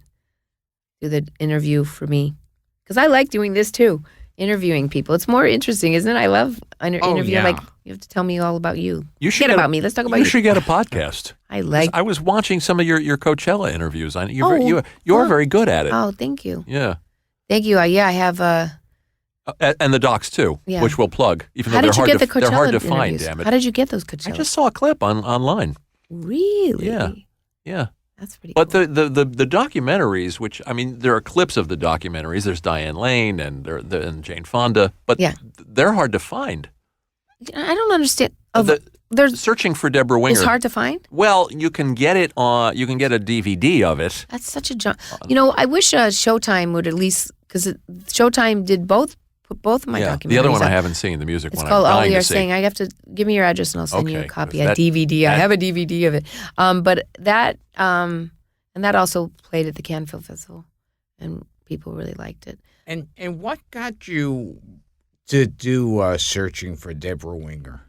the interview for me, because I like doing this too, interviewing people. It's more interesting, isn't it? I love interviewing. Yeah. Like, you have to tell me all about you. You should Forget about me. Let's talk about you. You should get a podcast. I was watching some of your Coachella interviews. You're very good at it. Oh, thank you. Yeah. Thank you. Yeah, I have. And the docs too, Yeah. which we'll plug. Even How though did you get the they're hard Coachella to find. interviews? Damn it! How did you get those Coachella? I just saw a clip online. Really? Yeah. That's pretty. But cool. the documentaries, which there are clips of the documentaries. There's Diane Lane and Jane Fonda, but they're hard to find. I don't understand. There's searching for Deborah Winger. It's hard to find. Well, you can get it on. You can get a DVD of it. That's such a junk. I wish Showtime would at least, because Showtime did put both of my documentaries. The other one up. I haven't seen. The music it's one. called I'm All dying We Are to see. Saying. I have to give me your address and I'll send you a copy, a that- DVD. I have a DVD of it. But that and that also played at the Cannes Film Festival, and people really liked it. And what got you to do Searching for Deborah Winger?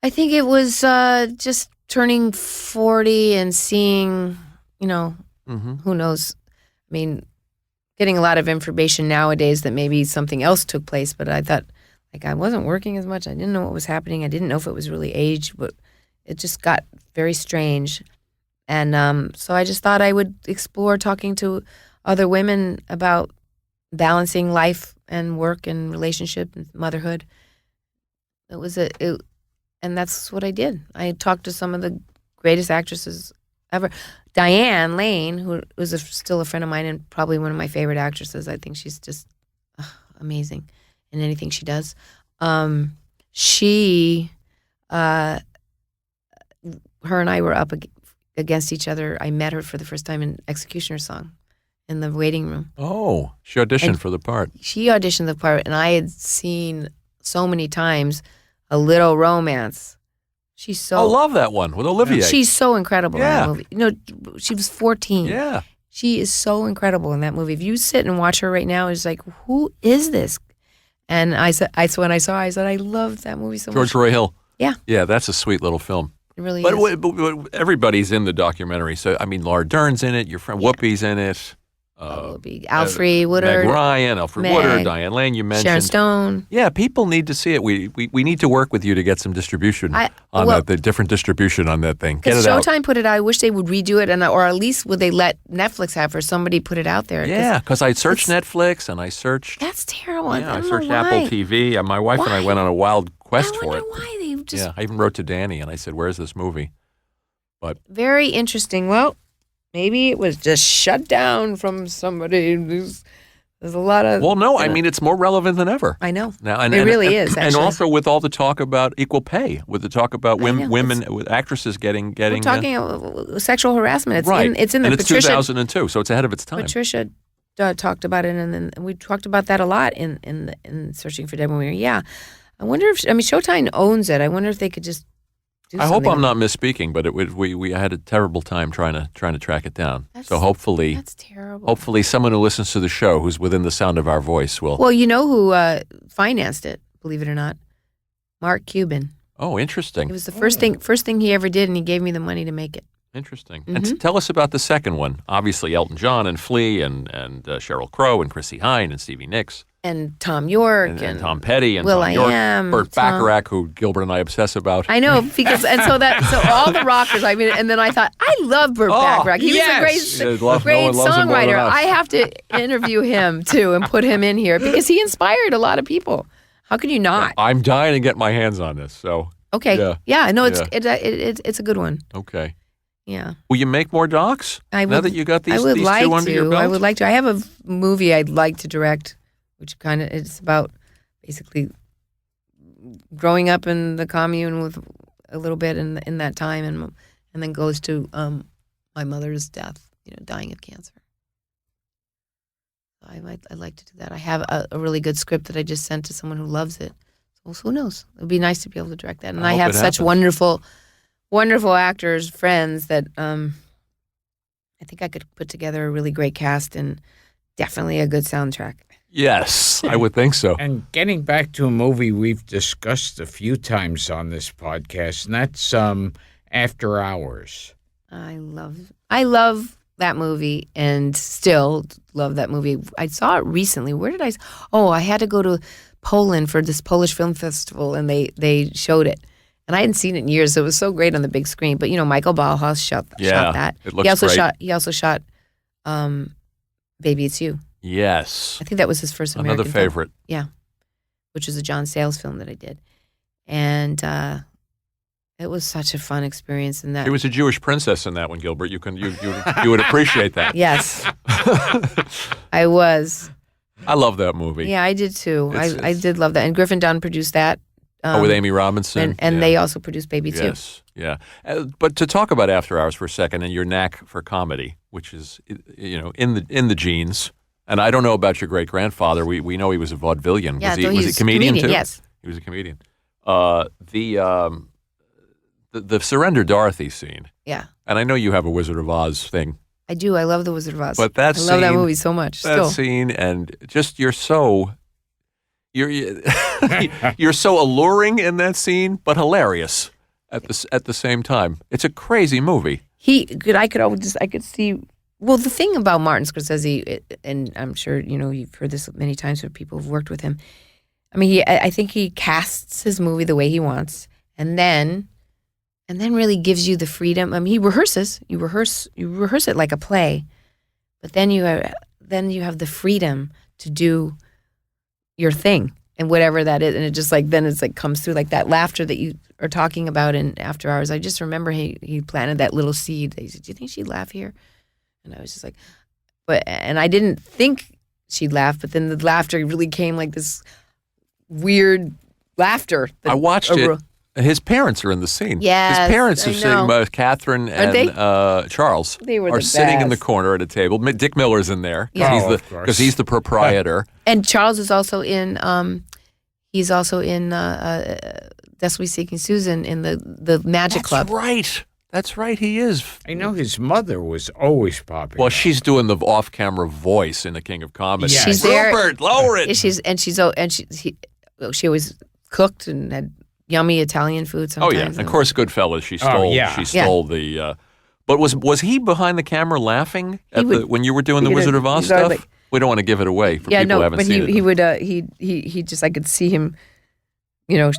I think it was just turning 40 and seeing, who knows. I mean, getting a lot of information nowadays that maybe something else took place, but I thought, I wasn't working as much. I didn't know what was happening. I didn't know if it was really age, but it just got very strange. And so I just thought I would explore talking to other women about balancing life and work and relationship and motherhood. And that's what I did. I talked to some of the greatest actresses ever. Diane Lane, who was still a friend of mine and probably one of my favorite actresses. I think she's just amazing in anything she does. Her and I were up against each other. I met her for the first time in Executioner's Song in the waiting room. Oh, she auditioned for the part. She auditioned the part, and I had seen so many times A Little Romance. She's so... I love that one with Olivier. She's so incredible in that movie. She was 14. Yeah. She is so incredible in that movie. If you sit and watch her right now, it's like, who is this? And when I saw her, I said, I loved that movie so much. George Roy Hill. Yeah. Yeah, that's a sweet little film. It really is. But everybody's in the documentary. So, I mean, Laura Dern's in it. Your friend Whoopi's in it. Alfred Woodard. Meg Ryan, Alfred Woodard, Diane Lane, you mentioned. Sharon Stone. Yeah, people need to see it. We need to work with you to get some distribution the different distribution on that thing. Get it out. Showtime put it out. I wish they would redo it, or at least would they let Netflix have or somebody put it out there. Yeah, because I searched Netflix and I searched. That's terrible. Yeah, I searched Apple TV. My wife and I went on a wild quest for it. Why they just... Yeah, I even wrote to Danny and I said, "Where's this movie?" But very interesting. Well, maybe it was just shut down from somebody. There's a lot of... Well, no, I mean, it's more relevant than ever. I know. Now, it really is, actually. And also with all the talk about equal pay, with the talk about women, with actresses getting... We're talking sexual harassment. It's right. It's in the and it's Patricia... 2002, so it's ahead of its time. Patricia talked about it, and then we talked about that a lot in Searching for Deborah Winger. Yeah. I wonder if... Showtime owns it. I wonder if they could just... I hope I'm not misspeaking, but we had a terrible time trying to track it down. So hopefully, that's terrible. Hopefully, someone who listens to the show, who's within the sound of our voice, will. Well, you know who financed it? Believe it or not, Mark Cuban. Oh, interesting. It was the first thing he ever did, and he gave me the money to make it. Interesting. Mm-hmm. And tell us about the second one. Obviously, Elton John and Flea and Sheryl Crow and Chrissy Hine and Stevie Nicks. And Tom York and Tom Petty and Will Tom York, I.am, Burt Bacharach, who Gilbert and I obsess about. I know because so all the rockers. And then I thought I love Burt Bacharach. He was a great songwriter. I have to interview him too and put him in here because he inspired a lot of people. How can you not? I'm dying to get my hands on this. So okay, yeah, no, it's a good one. Okay. Yeah. Will you make more docs now that you got these two under your belt? I would like to. I have a movie I'd like to direct, which kind of it's about basically growing up in the commune with a little bit in that time, and then goes to my mother's death, dying of cancer. I'd like to do that. I have a really good script that I just sent to someone who loves it. So who knows? It would be nice to be able to direct that. And I have such wonderful actors, friends that I think I could put together a really great cast and definitely a good soundtrack. Yes, I would think so. And getting back to a movie we've discussed a few times on this podcast, and that's After Hours. I love that movie and still love that movie. I saw it recently. Where did I? Oh, I had to go to Poland for this Polish film festival, and they showed it. And I hadn't seen it in years, so it was so great on the big screen. But Michael Ballhaus shot that. It looks great. He also shot Baby It's You. Yes. I think that was his first American Another favorite. film. Yeah. Which was a John Sayles film that I did. And it was such a fun experience in that. There was a Jewish princess in that one, Gilbert. You would appreciate that. Yes. I was. I love that movie. Yeah, I did too. I did love that. And Griffin Dunn produced that. With Amy Robinson. And they also produced Baby Too. Yes, yeah. But to talk about After Hours for a second and your knack for comedy, which is in the genes. And I don't know about your great grandfather. We know he was a vaudevillian. Yeah, was he a comedian too? Yes, he was a comedian. The Surrender Dorothy scene. Yeah. And I know you have a Wizard of Oz thing. I do. I love the Wizard of Oz. But I love that movie so much. That scene and just you're so. you're so alluring in that scene, but hilarious at the same time. It's a crazy movie. I could see. Well, the thing about Martin Scorsese, and I'm sure you've heard this many times from people who've worked with him. I mean, I think he casts his movie the way he wants, and then really gives you the freedom. I mean, he rehearses. You rehearse it like a play, but then you have the freedom to do your thing and whatever that is, and it just then it's comes through like that laughter that you are talking about in After Hours. I just remember he planted that little seed. He said, "Do you think she'd laugh here?" And I was just and I didn't think she'd laugh, but then the laughter really came like this weird laughter. I watched it. His parents are in the scene. Yes, his parents are I sitting, know. Catherine and Charles They were are the sitting in the best. corner at a table. Dick Miller's in there Yeah. Oh, of course. because he's the proprietor. And Charles is also in. He's also in That's We Seeking Susan in the Magic Club. That's right. He is. I know his mother was always popular. Well, she's doing the off-camera voice in The King of Comedy. Yes. She's there. Rupert, lower it. She always cooked and had yummy Italian food Oh sometimes. yeah, and of course, Goodfellas. She stole. yeah. She stole the. But was he behind the camera laughing when you were doing the he would- Wizard of Oz he's always stuff? We don't want to give it away for people who haven't but seen it. he would he just I could see him,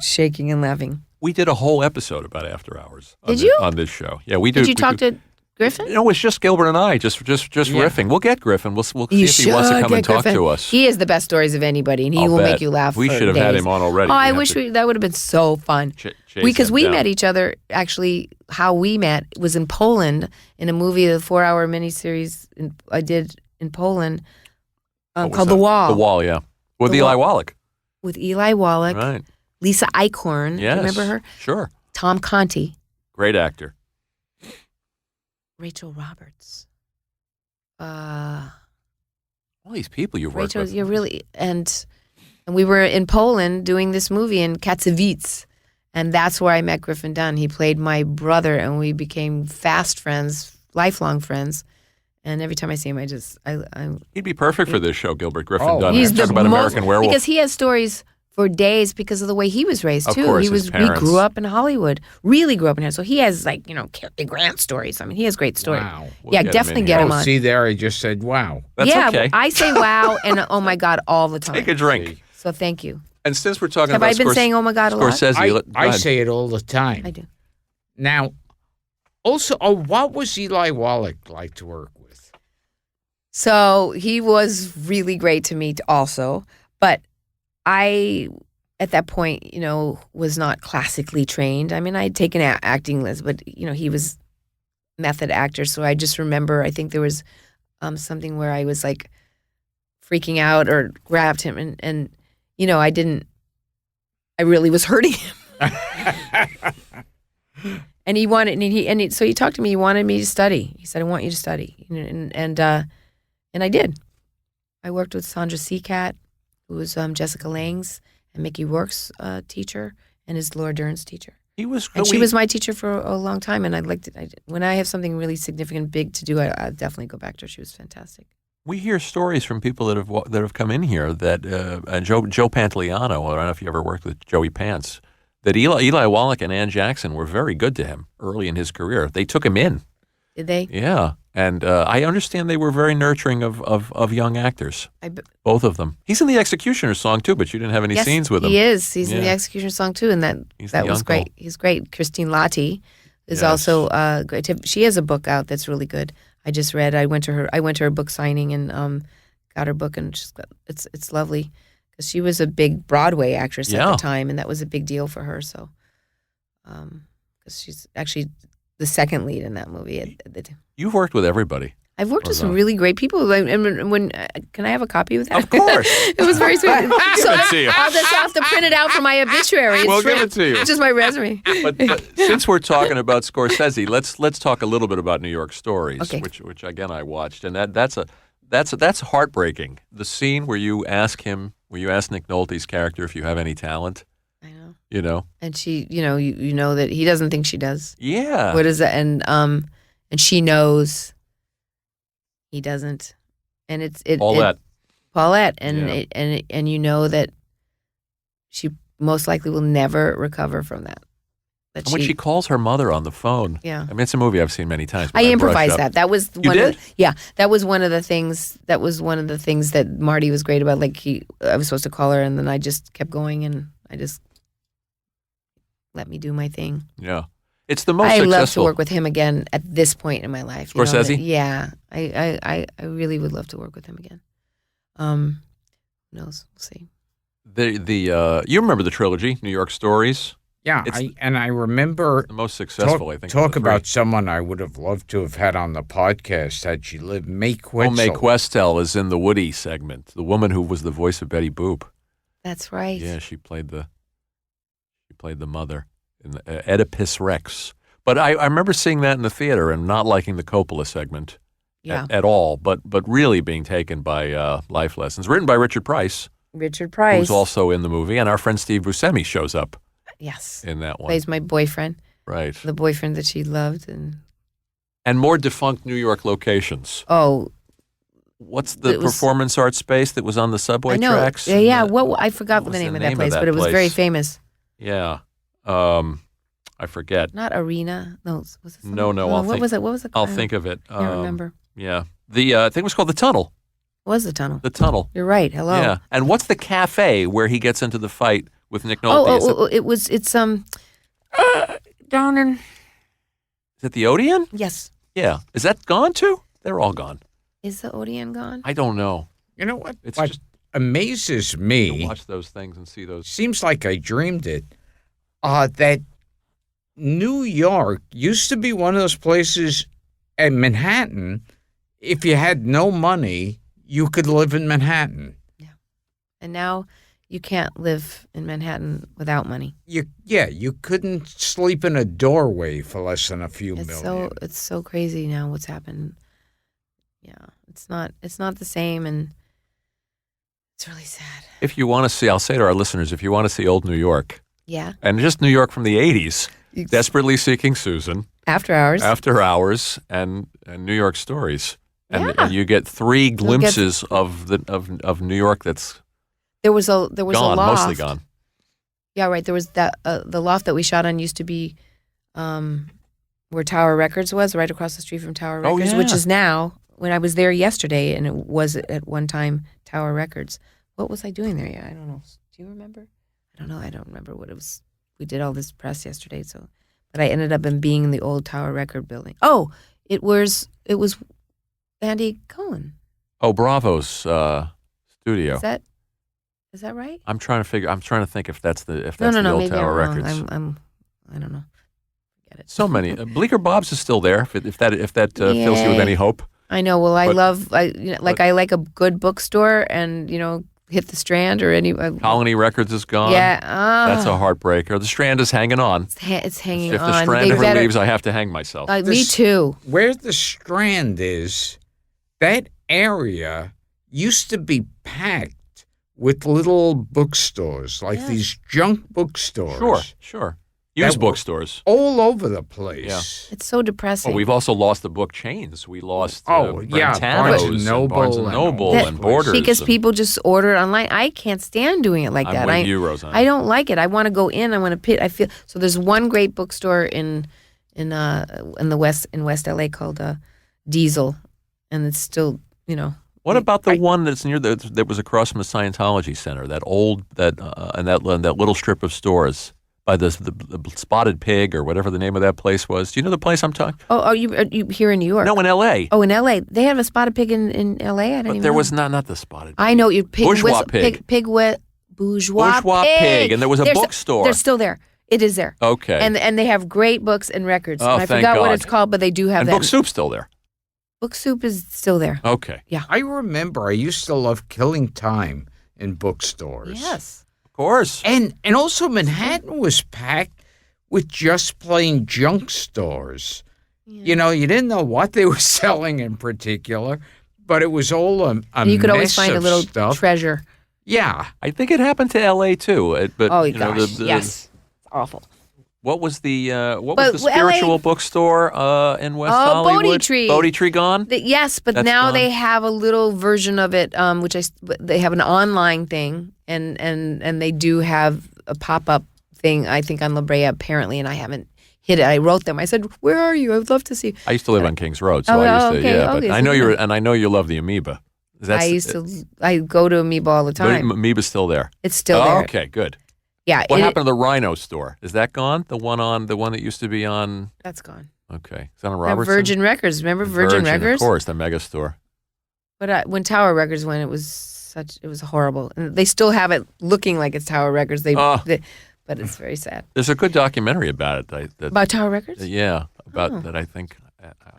shaking and laughing. We did a whole episode about After Hours. Did you? On this show? Yeah, we did. Did you talk to Griffin? No, it's just Gilbert and I, just riffing. We'll get Griffin. We'll see You if he wants to should come and get talk Griffin. to us. He has the best stories of anybody, and he I'll will bet. make you laugh. We for should have had days. him on already. Oh, I We wish have to that would have been so fun. chase Because him we down. met each other, actually, how we met was in Poland in a movie, a 4-hour miniseries I did in Poland What was called that? The Wall. The Wall, yeah, with The Eli Wall. Wallach. With Eli Wallach, Right. Lisa Eichhorn. Yes. Do you remember her? Sure. Tom Conti, Great actor. Rachel Roberts. All these people you work Rachel, with. you're really and we were in Poland doing this movie in Katowice, and that's where I met Griffin Dunn. He played my brother, and we became fast friends, lifelong friends. And every time I see him, He'd be perfect for this show, Gilbert Griffin Oh, Dunn. he's Talk the about most American Werewolf. because he has stories for days because of the way he was raised Of too. course, he his we parents. grew up in Hollywood, really grew up in here. So he has Cary Grant stories. I mean, he has great stories. Wow. We'll Yeah, get him definitely in get here. him Oh, on. see there, I just said wow. That's yeah, okay. I say wow and oh my God all the time. Take a drink. So thank you. And since we're talking Have about I been saying oh my God a lot? Scorsese, go I ahead. say it all the time. I do. Now, also, what was Eli Wallach like to work with? So he was really great to me also, but I, at that point, was not classically trained. I mean, I had taken acting lessons, but he was method actor. So I just remember, I think there was something where I was freaking out or grabbed him, and I really was hurting him. And he wanted, so he talked to me. He wanted me to study. He said, "I want you to study," and I did. I worked with Sandra Seacat, who was Jessica Lange's and Mickey Rourke's teacher, and is Laura Dern's teacher. He was. And she was my teacher for a long time, and I'd like to. When I have something really significant, big to do, I definitely go back to her. She was fantastic. We hear stories from people that have come in here that Joe Pantoliano. I don't know if you ever worked with Joey Pants. That Eli Wallach and Ann Jackson were very good to him early in his career. They took him in. Did they? Yeah, and I understand they were very nurturing of young actors. Both of them. He's in the Executioner song too, but you didn't have any Yes, scenes with him. he is. He's in the Yeah. Executioner song too, and He's that the was uncle. great. He's great. Christine Lottie is Yes. also great. She has a book out that's really good. I just read. I went to her book signing and got her book, and it's lovely because she was a big Broadway actress at Yeah. the time, and that was a big deal for her. So, because she's actually the second lead in that movie. You've worked with everybody. I've worked with some Rosanna. really great people. And when can I have a copy of that? Of course. It was very sweet. So it to you. I'll just have to print it out for my obituary. We'll It's give it to you. Just my resume. But since we're talking about Scorsese, let's talk a little bit about New York Stories, Okay. which again I watched, and that's heartbreaking. The scene where you ask Nick Nolte's character if you have any talent. I know. You know. And she, you know that he doesn't think she does. Yeah. What is that? And she knows he doesn't. And it's Paulette. Paulette, and Yeah. and you know that she most likely will never recover from that. And when she calls her mother on the phone, Yeah. I mean, it's a movie I've seen many times. But I brushed improvised up. that. That was You one did? that was one of the things. That was one of the things that Marty was great about. Like I was supposed to call her, and then I just kept going, and I just let me do my thing. Yeah. It's the most I successful. love to work with him again at this point in my life. you know, Scorsese? Yeah, I really would love to work with him again. Who knows? We'll see. You remember the trilogy, New York Stories? Yeah, It's I remember the most successful, I think. talk of the three. about someone I would have loved to have had on the podcast had she lived. Mae Questel. Oh, Mae Questel is in the Woody segment, the woman who was the voice of Betty Boop. That's right. Yeah, she played the mother in the, Oedipus Rex. But I remember seeing that in the theater and not liking the Coppola segment Yeah. at all, but really being taken by life lessons. Written by Richard Price, Richard Price. who's also in the movie, and our friend Steve Buscemi shows up yes. in that one. Plays my boyfriend, Right. the boyfriend that she loved, And more defunct New York locations. oh, What's the It was- performance art space that was on the subway I know. tracks? Yeah, And yeah. the- What I forgot what the was name the of that name of place, that but it was very place? famous. Yeah. I forget. Not Arena. No, was it No, something- I'll what think- was it? What was it? I'll called? think of it. I can't remember. Yeah. The thing was called The Tunnel. What was the tunnel? The Tunnel. You're right. Hello. Yeah. And what's the cafe where he gets into the fight with Nick Nolte? It's down in Is it the Odeon? yes. Yeah. Is that gone too? They're all gone. Is the Odeon gone? I don't know. You know what? It's what just amazes to me, watch those things and see those. seems like I dreamed it, that New York used to be one of those places at Manhattan, if you had no money, you could live in Manhattan. And now you can't live in Manhattan without money. You couldn't sleep in a doorway for less than a few million. It's so crazy now what's happened. Yeah, it's not the same, and it's really sad. If you want to see, I'll say to our listeners, if you want to see old New York, Yeah. and just New York from the 80s, Desperately Seeking Susan, After hours. After Hours, and New York Stories. And, Yeah. and you get three glimpses of New York that's there was a gone, loft. mostly gone. Yeah, right. There was that the loft that we shot on used to be where Tower Records was, right across the street from Tower Oh, Records, which yeah. is now, when I was there yesterday, and it was at one time Tower Records. What was I doing there? Yeah, I don't know. Do you remember? I don't know. I don't remember what it was. We did all this press yesterday, but I ended up being in the old Tower Record building. Oh, it was Andy Cohen. Oh, Bravo's studio. Is that right? I'm trying to think if that's the No. old Maybe Tower I'm wrong. Records. I don't know. Get it. So many. Bleecker Bob's is still there. If that fills you with any hope. I know. Well, I But- I like a good bookstore, and hit the Strand or any. Colony Records is gone. Yeah, That's a heartbreaker. The Strand is hanging on. it's hanging If on. the Strand They ever better- leaves, I have to hang myself. me This- too. Where the Strand is, that area used to be packed with little bookstores, like Yeah. these junk bookstores. Sure. Used That- bookstores. All over the place. Yeah. It's so depressing. Oh, we've also lost the book chains. We lost yeah, Brentano's Barnes and and Noble Barnes and and Noble all and that. Borders. because and- people just order it online. I can't stand doing it like I'm that. with you, Rosanna. I don't like it. I want to go in. I want to pit. I feel so. There's one great bookstore in West LA called Diesel, and it's still What about the one that's near that was across from the Scientology Center? That old that little strip of stores by the Spotted Pig or whatever the name of that place was. Do you know the place I'm talking? Oh, are you here in New York? No, in L.A. Oh, in L.A. They have a spotted pig in L.A. I didn't But even there know. was not the Spotted Pig. I know you pig. Bourgeois pig. Bourgeois Pig, and there was a bookstore. They're still there. It is there. Okay. And they have great books and records. Oh, and I thank forgot what God. it's called, but they do have and that. Book Soup's still there. Book Soup is still there. Okay. I remember I used to love killing time in bookstores. Yes. Of course. And also Manhattan was packed with just plain junk stores. Yeah. You didn't know what they were selling in particular, but it was all a And you could always mess find a of little stuff. treasure. Yeah. I think it happened to L.A. too. But Oh, you know, gosh. Yes. It's awful. What was the But spiritual LA bookstore in West Oh, Hollywood? Bodhi Tree. Bodhi Tree gone? Yes, but That's now gone? they have a little version of it, they have an online thing, and they do have a pop-up thing, I think, on La Brea, apparently, and I haven't hit it. I wrote them. I said, where are you? I would love to see. I used to live on Kings Road, so Oh, I used to. okay, Yeah, okay, but I so know you know. I know you love the Amoeba. I go to Amoeba all the time. Amoeba's still there. It's still Oh, there. okay, good. Yeah. What happened to the Rhino store? Is that gone? The one that used to be on. That's gone. Okay, is that on Now, Robertson? Virgin Records. Remember Virgin Records? Of course, the mega store. But when Tower Records went, it was horrible. And they still have it looking like it's Tower Records. But it's very sad. There's a good documentary about it. About Tower Records? Yeah, about Oh. that. I think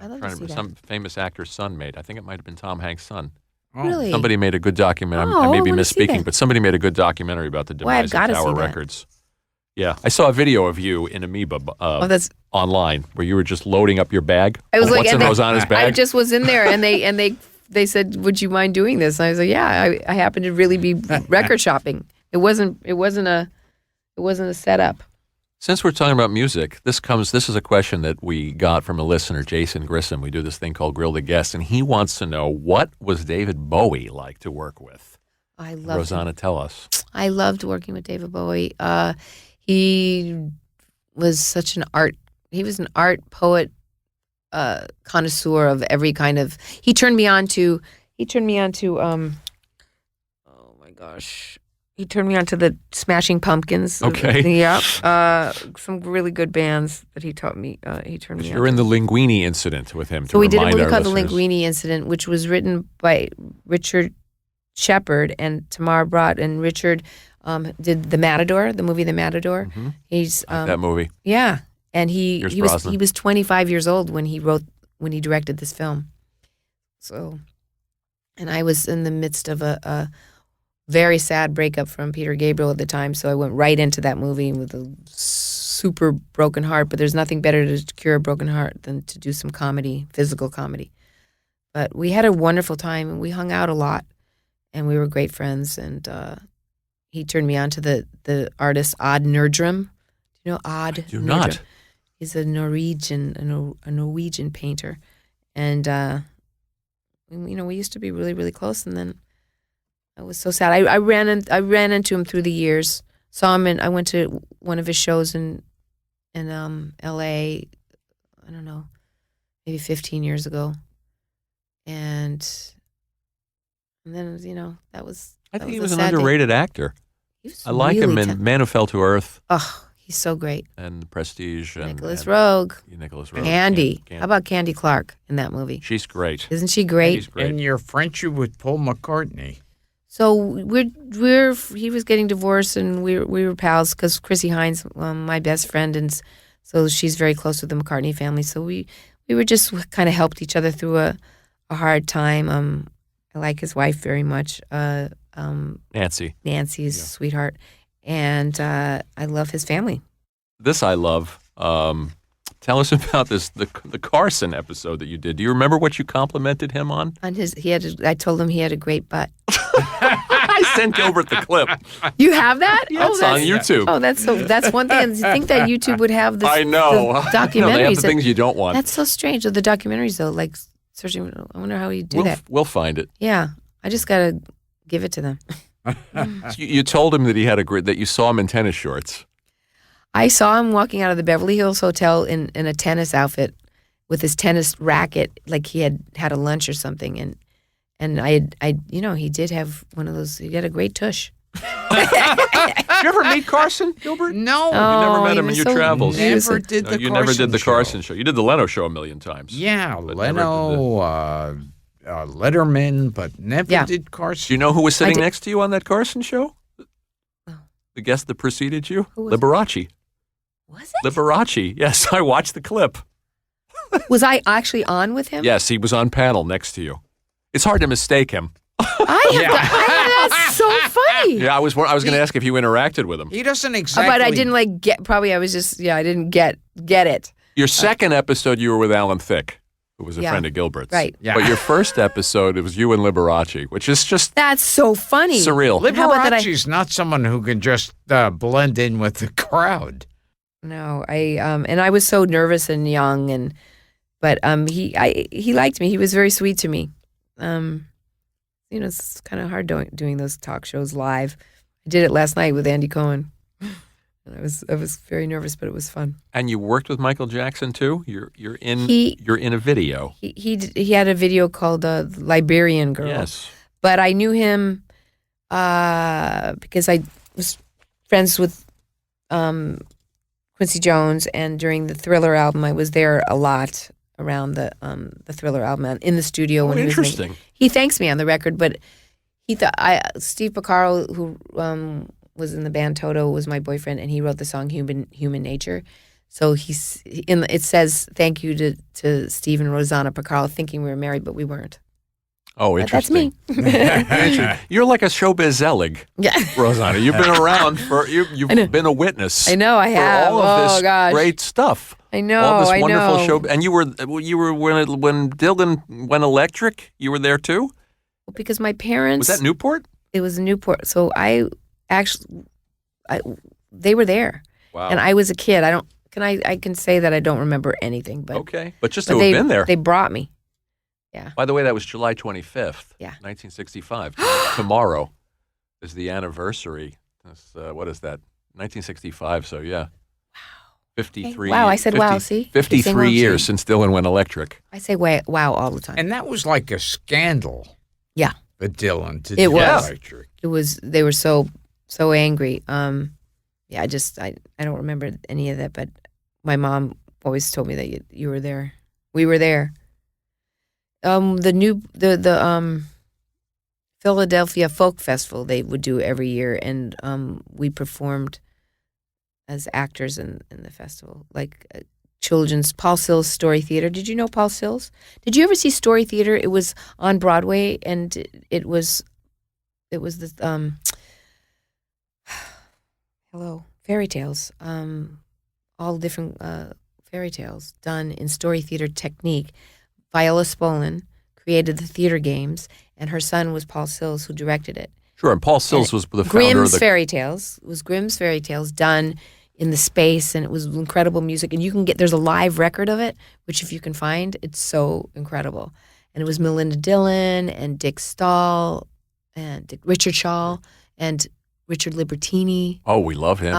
I'd love to see that. some famous actor's son made. I think it might have been Tom Hanks' son. Oh. Really? Somebody made a good documentary. Oh, I may I be wanna see misspeaking, that. but somebody made a good documentary about the Boy, I've demise gotta of Tower see that. Records. Yeah, I saw a video of you in Amoeba That's. online where you were just loading up your bag. I was like, what's in and they- Rosanna's bag? I just was in there, and they said, "Would you mind doing this?" And I was like, "Yeah." I happened to really be record shopping. It wasn't a setup. Since we're talking about music, this is a question that we got from a listener, Jason Grissom. We do this thing called Grill the Guest, and he wants to know, what was David Bowie like to work with? I loved Rosanna, tell us. I loved working with David Bowie. He was such an art. He was an art poet, connoisseur of every kind of. He turned me on to. Oh my gosh. He turned me on to the Smashing Pumpkins. Okay. Yeah. Some really good bands that he taught me. He turned me on. You're in the Linguini incident with him. So we did a remind movie our called listeners. The Linguini Incident, which was written by Richard Shepard and Tamar Brott. And Richard did The Matador, the movie The Matador. Mm-hmm. He's That movie. yeah, and he Pierce he was Brosnan. he was 25 years old when he directed this film. So, and I was in the midst of a very sad breakup from Peter Gabriel at the time, so I went right into that movie with a super broken heart. But there's nothing better to cure a broken heart than to do some comedy, physical comedy. But we had a wonderful time, and we hung out a lot, and we were great friends. And he turned me on to the artist Odd Nerdrum. Do you know Odd? Do Nerdrum? not. He's a Norwegian painter, and we used to be really, really close, and then. I was so sad. I ran into him through the years. Saw him, and I went to one of his shows in L.A. I don't know, maybe 15 years ago, and then that was. I think he a was an sad day. underrated actor. He was I like really him in Man Who Fell to Earth Oh, he's so great. and Prestige. Nicholas and Rogue, Nicholas Rogue. Candy. Candy. How about Candy Clark in that movie? She's great. Isn't she great? She's great. And your friendship with Paul McCartney. So he was getting divorced, and we were pals because Chrissy Hines, my best friend, and so she's very close with the McCartney family. So we were just kind of helped each other through a hard time. I like his wife very much, Nancy. Nancy's sweetheart, and I love his family. This I love. Tell us about the Carson episode that you did. Do you remember what you complimented him on? I told him he had a great butt. I sent Gilbert the clip. You have that? It's on YouTube. Oh, that's one thing. And you think that YouTube would have this? I know. The documentaries. No, they have the things you don't want. That's so strange. The documentaries, though, like searching. I wonder how you do that. We'll find it. Yeah, I just gotta give it to them. You told him that that you saw him in tennis shorts. I saw him walking out of the Beverly Hills Hotel in a tennis outfit with his tennis racket, like he had a lunch or something, and I he did have one of those. He had a great tush. Did you ever meet Carson, Gilbert? No. You never met he him in was your so travels. Never did the You Carson never did the show. Carson show. You did the Leno show a million times. Yeah, But never Leno, Letterman, but never Yeah. did Do Carson. you know who was sitting did- next to you on that Carson show? Oh. The guest that preceded you? Who was it? Liberace. Was it? Liberace. Yes, I watched the clip. Was I actually on with him? Yes, he was on panel next to you. It's hard to mistake him. That's so funny. Yeah, I was going to ask if you interacted with him. He doesn't exactly. But I didn't get. Probably I was just. Yeah, I didn't get it. Your second episode, you were with Alan Thicke, who was a Yeah. friend of Gilbert's. Right. Yeah. But your first episode, it was you and Liberace, which is just That's so funny. surreal. How about that Liberace's not someone who can just blend in with the crowd. No, and I was so nervous and young, but he liked me. He was very sweet to me. It's kind of hard doing those talk shows live. I did it last night with Andy Cohen. And I was very nervous, but it was fun. And you worked with Michael Jackson too? You're in a video. He had a video called Liberian Girl. Yes. But I knew him because I was friends with Quincy Jones, and during the Thriller album, I was there a lot around the Thriller album in the studio. When interesting. He thanks me on the record, but he thought Steve Porcaro, who was in the band Toto, was my boyfriend, and he wrote the song Human Nature. So it says thank you to Steve and Rosanna Porcaro, thinking we were married, but we weren't. Oh, interesting. That's me. You're like a showbiz Zelig, Yeah. Rosanna. You've been around you've been a witness. I know, I have. For all of this gosh. great stuff. I know, all this I wonderful know. show. And you were when Dylan went electric. You were there too. Well, because my parents. Was that Newport? It was Newport. So they were there. Wow. And I was a kid. I can say that I don't remember anything, but okay. But just to have been there. They brought me. Yeah. By the way, that was July 25th, Yeah. 1965. Tomorrow is the anniversary. That's, what is that? 1965. So yeah. Wow. 53. Wow, I said wow, see? 53 years since Dylan went electric. I say wow all the time. And that was like a scandal. Yeah. For Dylan to It do was. electric. They were so angry. Yeah, I don't remember any of that, but my mom always told me that you were there. We were there. The Philadelphia Folk Festival they would do every year, and we performed as actors in the festival, like children's Paul Sills Story Theater. Did you know Paul Sills? Did you ever see Story Theater? It was on Broadway, and it was the fairy tales, all different fairy tales done in Story Theater technique. Viola Spolin created the theater games, and her son was Paul Sills, who directed it. Sure, and Paul Sills was the founder Grimm's of the Fairy Tales. It was Grimm's Fairy Tales done in the space, and it was incredible music. And there's a live record of it, which if you can find, it's so incredible. And it was Melinda Dillon and Dick Stahl and Richard Shaw and Richard Libertini. Oh, we love him.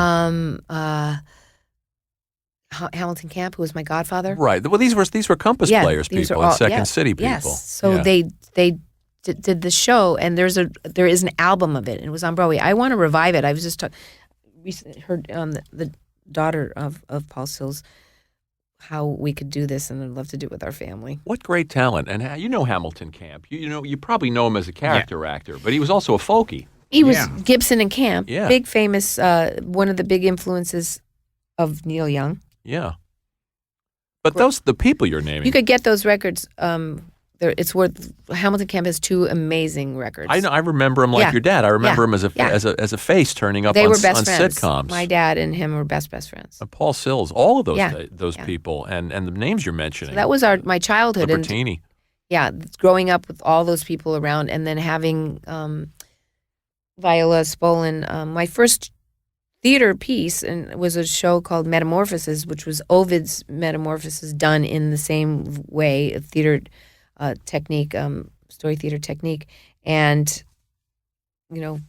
Hamilton Camp, who was my godfather. Right. Well, these were Compass Players people and Second City people. Yes. So they did the show, and there is an album of it, and it was on Broadway. I want to revive it. I was just recently heard the daughter of Paul Sills how we could do this, and I'd love to do it with our family. What great talent! And you know Hamilton Camp. You probably know him as a character actor, but he was also a folkie. He was Gibson and Camp, big famous, one of the big influences of Neil Young. Yeah. But the people you're naming. You could get those records. It's worth. Hamilton Camp has two amazing records. I know. I remember him like your dad. I remember him as a face turning up they on, were best on friends. sitcoms. My dad and him were best friends. And Paul Sills, all of those people, and the names you're mentioning. So that was my childhood. Libertini. Growing up with all those people around, and then having Viola Spolin. My first theater piece and was a show called Metamorphoses, which was Ovid's Metamorphoses done in the same way, a theater technique, story theater technique, and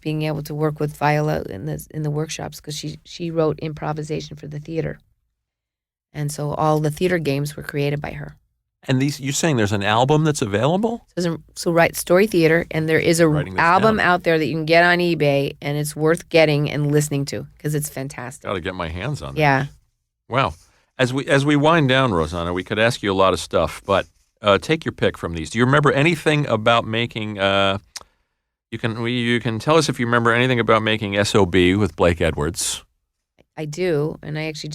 being able to work with Viola in the workshops because she wrote improvisation for the theater, and so all the theater games were created by her. And you're saying there's an album that's available? So write Story Theater, and there is an album out there that you can get on eBay, and it's worth getting and listening to because it's fantastic. Got to get my hands on that. Yeah. Wow. As we wind down, Rosanna, we could ask you a lot of stuff, but take your pick from these. Do you remember anything about making? You can tell us if you remember anything about making SOB with Blake Edwards. I do, and I actually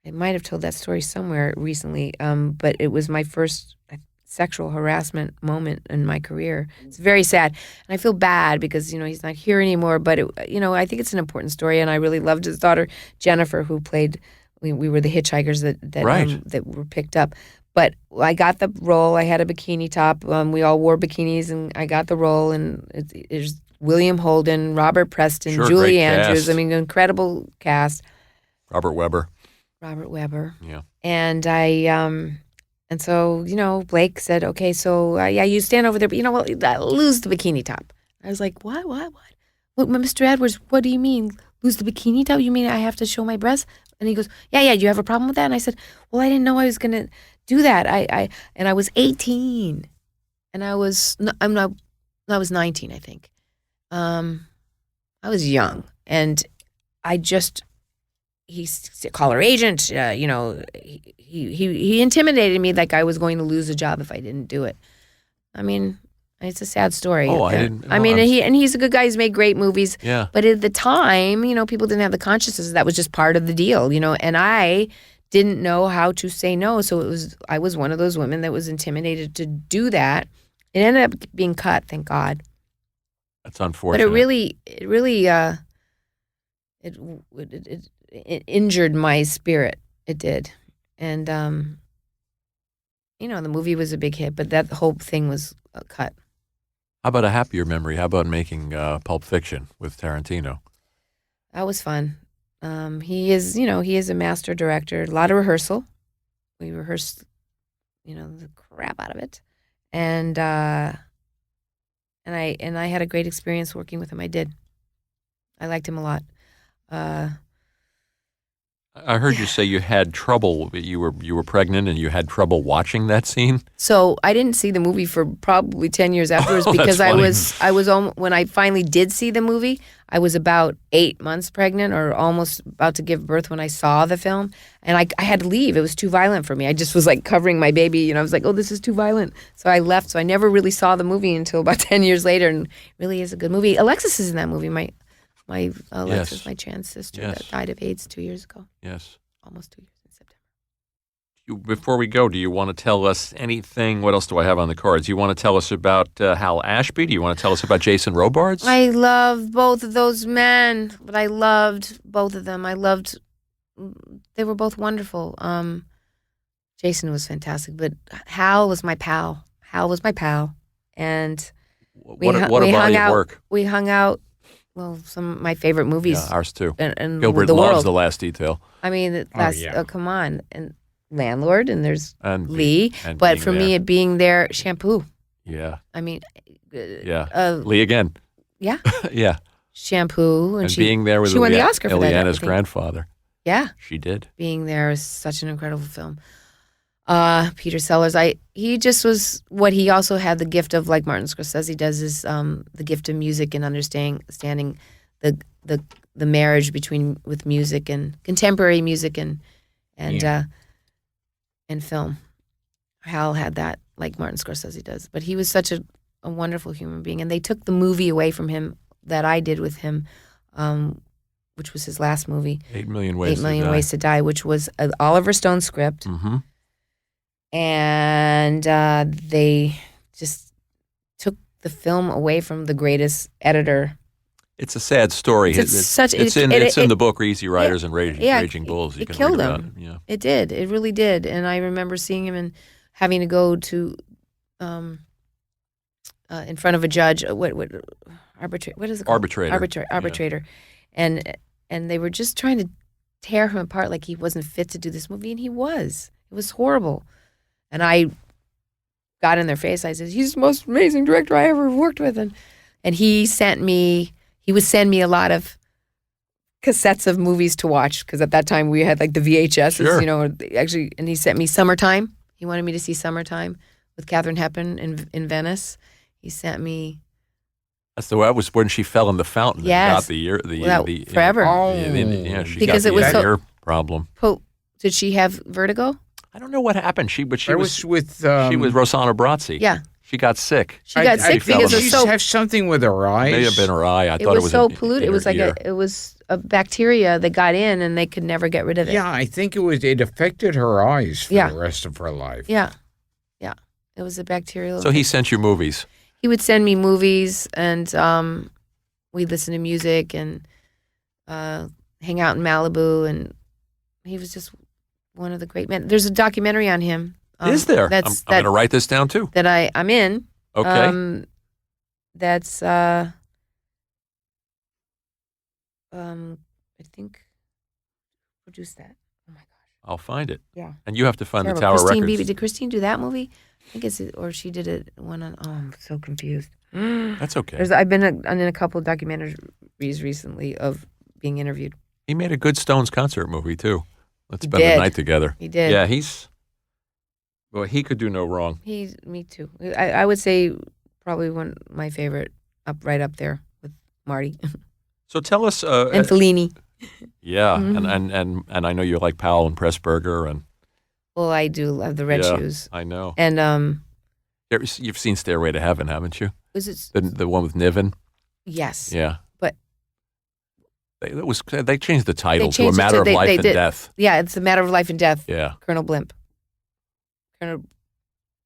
I might have told that story somewhere recently, but it was my first sexual harassment moment in my career. It's very sad, and I feel bad because he's not here anymore. But I think it's an important story, and I really loved his daughter Jennifer, who played. We were the hitchhikers that were picked up. But I got the role. I had a bikini top. We all wore bikinis, and I got the role. And it's William Holden, Robert Preston, Julie Andrews. Cast. I mean, incredible cast. Robert Webber. Robert Webber. Yeah. And and so, Blake said, okay, so yeah, you stand over there, but lose the bikini top. I was like, what? Look, Mr. Edwards, what do you mean? Lose the bikini top? You mean I have to show my breasts? And he goes, yeah, you have a problem with that? And I said, well, I didn't know I was going to do that. And I was 18 and I was 19, I think. I was young and he's a caller agent, he intimidated me like I was going to lose a job if I didn't do it. I mean, it's a sad story. Oh, I didn't. I mean, he's a good guy. He's made great movies. Yeah. But at the time, people didn't have the consciousness that was just part of the deal, and I didn't know how to say no. So I was one of those women that was intimidated to do that. It ended up being cut, thank God. That's unfortunate. But it injured my spirit. It did. And, the movie was a big hit, but that whole thing was cut. How about a happier memory? How about making Pulp Fiction with Tarantino? That was fun. He is a master director. A lot of rehearsal. We rehearsed, the crap out of it. And I had a great experience working with him. I did. I liked him a lot. I heard you say you had trouble. You were pregnant and you had trouble watching that scene. So I didn't see the movie for probably 10 years afterwards because I was when I finally did see the movie, I was about 8 months pregnant or almost about to give birth when I saw the film, and I had to leave. It was too violent for me. I just was like covering my baby, and I was like, oh, this is too violent. So I left. So I never really saw the movie until about 10 years later, and it really is a good movie. Alexis is in that movie. My Alexis, Yes. my trans sister Yes. that died of AIDS 2 years ago. Yes. Almost 2 years in September. Before we go, do you want to tell us anything? What else do I have on the cards? You want to tell us about Hal Ashby? Do you want to tell us about Jason Robards? I loved both of those men, but I loved both of them. They were both wonderful. Jason was fantastic, but Hal was my pal. And we What a body hung of out. work. We hung out. Well, some of my favorite movies. Yeah, ours too. And Gilbert the loves world. The Last Detail. I mean, yeah. come on. And Landlord, and there's And Lee. and But being for there. me, it being there, Shampoo. Yeah. I mean, Yeah. Lee again. yeah, Yeah. Shampoo, And being there with she won the Oscar for that. I Ileana's think. grandfather. Yeah, She did. being there is such an incredible film. Peter Sellers, he just was what he also had the gift of, like Martin Scorsese does, is the gift of music and understanding the marriage with music and contemporary music and film. Hal had that, like Martin Scorsese does. But he was such a wonderful human being, and they took the movie away from him that I did with him, which was his last movie, 8 Million Ways 8 Million to Die. Ways to Die, which was an Oliver Stone script. Mm-hmm. And they just took the film away from the greatest editor. It's a sad story. It's in the book Easy Riders and Raging Bulls. You it can killed read about him. it. Yeah. It did. It really did. And I remember seeing him and having to go to in front of a judge. What is it called? Arbitrator. And they were just trying to tear him apart like he wasn't fit to do this movie, and he was. It was horrible. And I got in their face. I said, "He's the most amazing director I ever worked with." And he would send me a lot of cassettes of movies to watch, because at that time we had like the VHSs, Sure. actually. And he sent me Summertime. He wanted me to see Summertime with Katharine Hepburn in Venice. He sent me. That was when she fell in the fountain. Yes. And got the forever. She Because got it was the so- ear problem. Did she have vertigo? I don't know what happened. She That was with she was Rosanna Brazzi. Yeah. She got sick. She got sick fell because in it the- was so have something with her eyes. May have been her eye. I it thought was so in polluted. It was her like ear. it was a bacteria that got in, and they could never get rid of it. Yeah, I think it affected her eyes for Yeah. the rest of her life. Yeah. It was a bacterial. So he sent you movies. He would send me movies, and we'd listen to music and hang out in Malibu, and he was just one of the great men. There's a documentary on him. Is there? I'm going to write this down too. that I'm in. Okay. That's I think produced that. Oh my gosh. I'll find it. Yeah. And you have to find Terrible. the Tower Christine Records. Beebe. Did Christine do that movie? I think it's, or she did it one on. Oh, I'm so confused. That's okay. I've been in a couple of documentaries recently of being interviewed. He made a good Stones concert movie too. Let's He spend the did. night together. He did. Yeah, well, he could do no wrong. Me too. I would say probably my favorite, right up there with Marty So tell us. and Fellini. Yeah, Mhm. and I know you like Powell and Pressburger and. Well, I do love the Red Yeah, Shoes. I know. And You've seen Stairway to Heaven, haven't you? was it? The one with Niven. Yes. Yeah. But they changed the title to A changed it Matter to- of they Life and did. Death. Yeah, it's a matter of life and death. Yeah. Colonel Blimp. Colonel.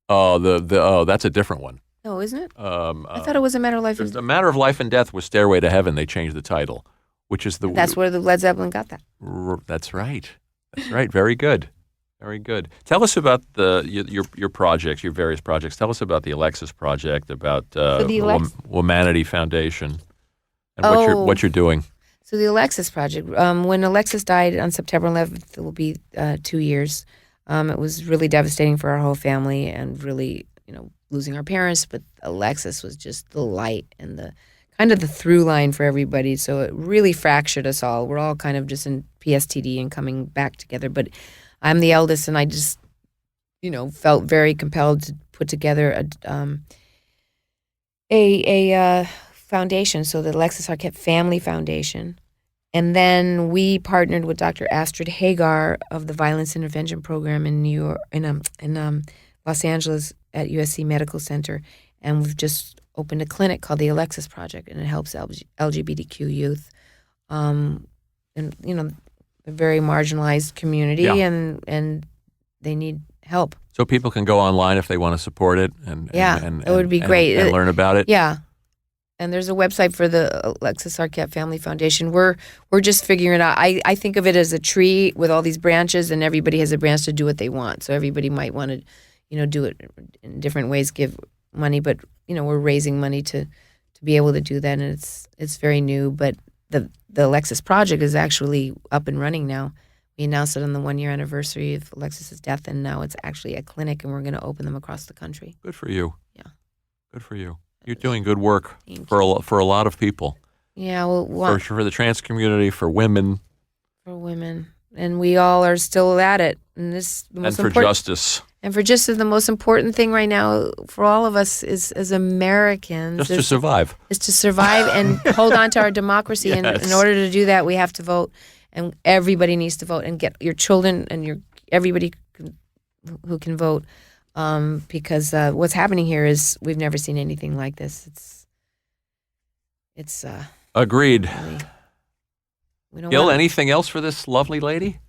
Oh, that's a different one. No, isn't it? I thought it was a matter of life and The Matter of Life and Death was Stairway to Heaven. They changed the title, which is the. That's where the Led Zeppelin got that. That's right. That's right. Very good. Very good. Tell us about your projects, your various projects. Tell us about the Alexis Project, about the Womanity Foundation, and what you're doing. So the Alexis Project, when Alexis died on September 11th, it will be 2 years. It was really devastating for our whole family and really, losing our parents. But Alexis was just the light and the kind of the through line for everybody. So it really fractured us all. We're all kind of just in PSTD and coming back together. But I'm the eldest, and I just, felt very compelled to put together a foundation, so the Alexis Arquette Family Foundation. And then we partnered with Dr. Astrid Hagar of the Violence Intervention Program in New York, in Los Angeles at USC Medical Center, and we've just opened a clinic called the Alexis Project, and it helps LGBTQ youth, and a very marginalized community, Yeah. and they need help. So people can go online if they want to support it, and It would be great. and learn about it. Yeah. And there's a website for the Alexis Arquette Family Foundation. We're just figuring it out. I think of it as a tree with all these branches, and everybody has a branch to do what they want. So everybody might want to, do it in different ways, give money, but we're raising money to be able to do that, and it's very new. But the Alexis Project is actually up and running now. We announced it on the 1-year anniversary of Alexis's death, and now it's actually a clinic, and we're going to open them across the country. Good for you. Yeah. Good for you. You're doing good work Thank for a lot of people. Yeah, well, For the trans community, for women, for women, and we all are still at it. And this the and most for important, justice. and for justice, the most important thing right now for all of us is as Americans Just to survive. is to survive and hold on to our democracy. And Yes. in order to do that, we have to vote, and everybody needs to vote, and get your children and everybody who can vote. Because what's happening here is we've never seen anything like this. It's Agreed. really, we don't Gil, want- anything else for this lovely lady?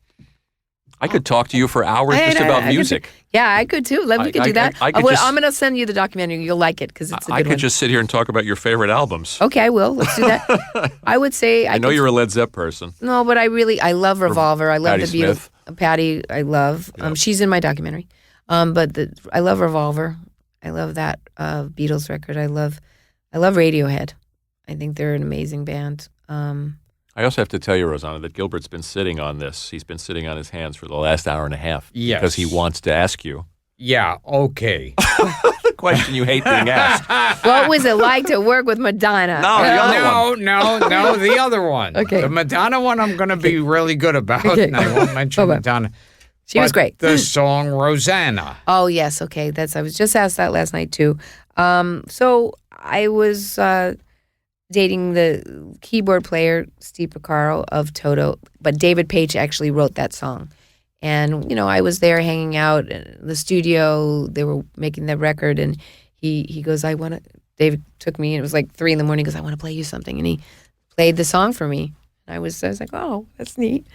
I could talk to you for hours just about I could- music. Yeah, I could too. We could do that. I could just- I'm going to send you the documentary. You'll like it because it's a I good could one. just sit here and talk about your favorite albums. Okay, I will. Let's do that. I would say I know could- you're a Led Zepp person. No, but I love Revolver. I love Patti the Beatles. Smith. Patty, I love. Yeah. She's in my documentary. But I love Revolver. I love that Beatles record. I love Radiohead. I think they're an amazing band. I also have to tell you, Rosanna, that Gilbert's been sitting on this. He's been sitting on his hands for the last hour and a half. Yes. Because he wants to ask you Yeah, okay. the question you hate being asked. What was it like to work with Madonna? No, the other one. No, the other one. Okay. The Madonna one I'm going to be really good about, Okay. and I won't mention Bye-bye. Madonna. She was But great. The song Rosanna. Oh yes, okay. I was just asked that last night too. So I was dating the keyboard player Steve Porcaro of Toto, but David Page actually wrote that song. And I was there hanging out in the studio. They were making the record, and he goes, David took me, and it was like 3 a.m. He goes, I want to play you something, and he played the song for me. I was like, oh, that's neat.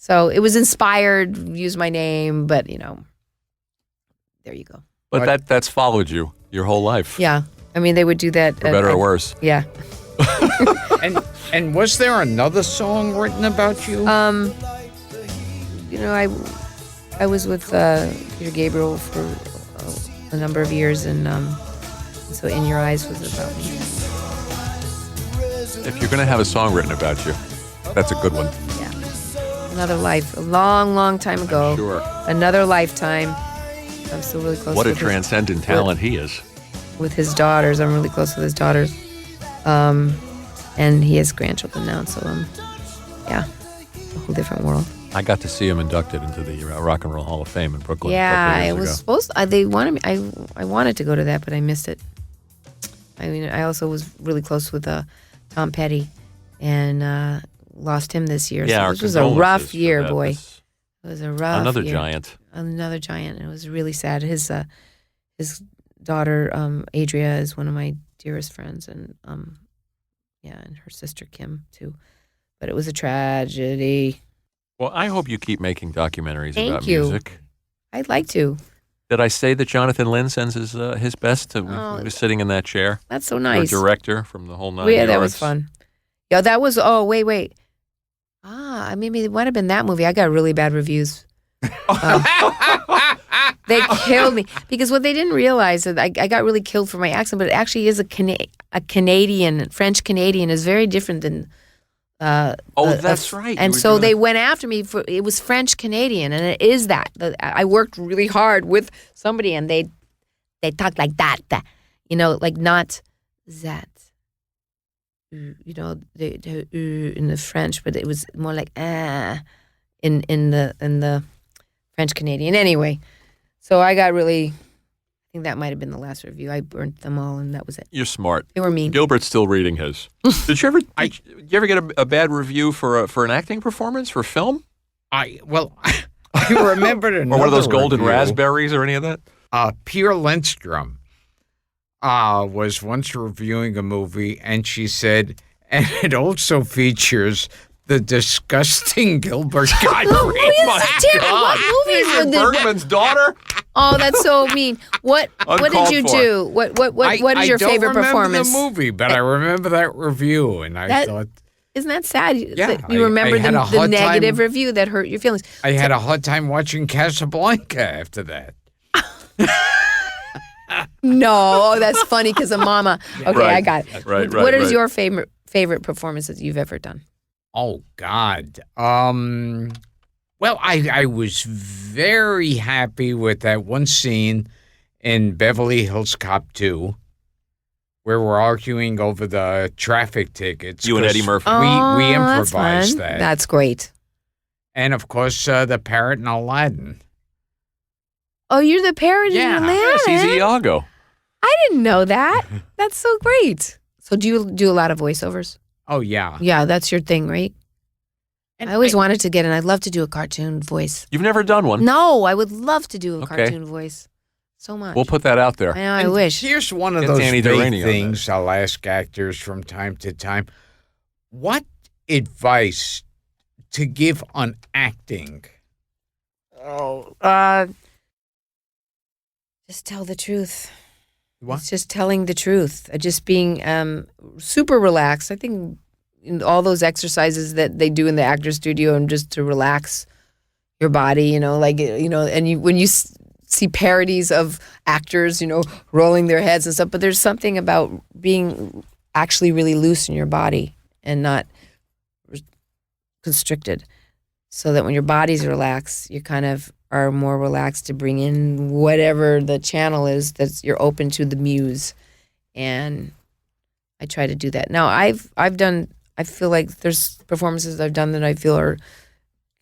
So it was inspired, used my name, but there you go. But that's followed you your whole life. Yeah, I mean they would do that. For better or worse. Yeah. And was there another song written about you? I was with Peter Gabriel for a number of years, and so In Your Eyes was about me. If you're going to have a song written about you, that's a good one. Yeah. another life, a long, long time ago. Sure. Another lifetime. I'm still really close. What a with transcendent talent he is. with his daughters. I'm really close with his daughters. And he has grandchildren now, so yeah, a whole different world. I got to see him inducted into the Rock and Roll Hall of Fame in Brooklyn. Yeah, a I couple was years ago. supposed. They wanted me. I wanted to go to that, but I missed it. I mean, I also was really close with Tom Petty, and lost him this year. Yeah, so our this was a condolences rough for year, that. boy. This- It was a rough Another year. giant. Another giant. And it was really sad. His daughter Adria is one of my dearest friends, and and her sister Kim too. But it was a tragedy. Well, I hope you keep making documentaries Thank about you. music. I'd like to. Did I say that Jonathan Lynn sends his best to Oh, who's sitting in that chair? That's so Our nice. director from the whole 9 Yeah, yards. that was fun. Yeah, that was. Oh, wait. Maybe it might have been that movie. I got really bad reviews. They killed me because what they didn't realize is I got really killed for my accent, but it actually is a Canadian, French Canadian is very different than. That's right. And You were so doing they went after me for it was French Canadian, and it is that. I worked really hard with somebody, and they talked like that, like not that. In the French, but it was more like in the French Canadian. Anyway, so I got really. I think that might have been the last review. I burnt them all, and that was it. You're smart. They were mean. Gilbert's still reading his. Did you ever get a bad review for an acting performance for film? I remembered another Or one of those golden review. raspberries or any of that? Pierre Lindstrom was once reviewing a movie, and she said, and it also features the disgusting Gilbert Gottfried. What movies were Ingrid this? Bergman's daughter? Oh, that's so mean. What did Uncalled you for. do? What is your favorite performance? I don't remember the movie, but I remember that review, and I thought Isn't that sad? Yeah, That you I remember had a the hard negative time- review that hurt your feelings. I had a hard time watching Casablanca after that. No, that's funny because of Mama. Okay, Right. I got it. Right, What is right. your favorite performance that you've ever done? Oh God. Well, I was very happy with that one scene in Beverly Hills Cop 2 where we're arguing over the traffic tickets. You and 'cause Eddie Murphy. We That's improvised fun. that. That's great. And of course, the parrot in Aladdin. Oh, you're the parrot Yeah. in Yes, he's Aladdin? Iago. I didn't know that. That's so great. So do you do a lot of voiceovers? Oh yeah. Yeah, that's your thing, right? And I always wanted to get in. I'd love to do a cartoon voice. You've never done one. No, I would love to do a Okay. cartoon voice. So much. We'll put that out there. I know, I And wish. Here's one of Get those Danny big Durrani on things I'll ask actors from time to time. What advice to give on acting? Just tell the truth. What? It's just telling the truth. Just being super relaxed. I think in all those exercises that they do in the actor studio and just to relax your body, and when you see parodies of actors, rolling their heads and stuff, but there's something about being actually really loose in your body and not constricted, so that when your body's relaxed, you kind of are more relaxed to bring in whatever the channel is that you're open to the muse. And I try to do that. Now I've done, I feel like there's performances I've done that I feel are,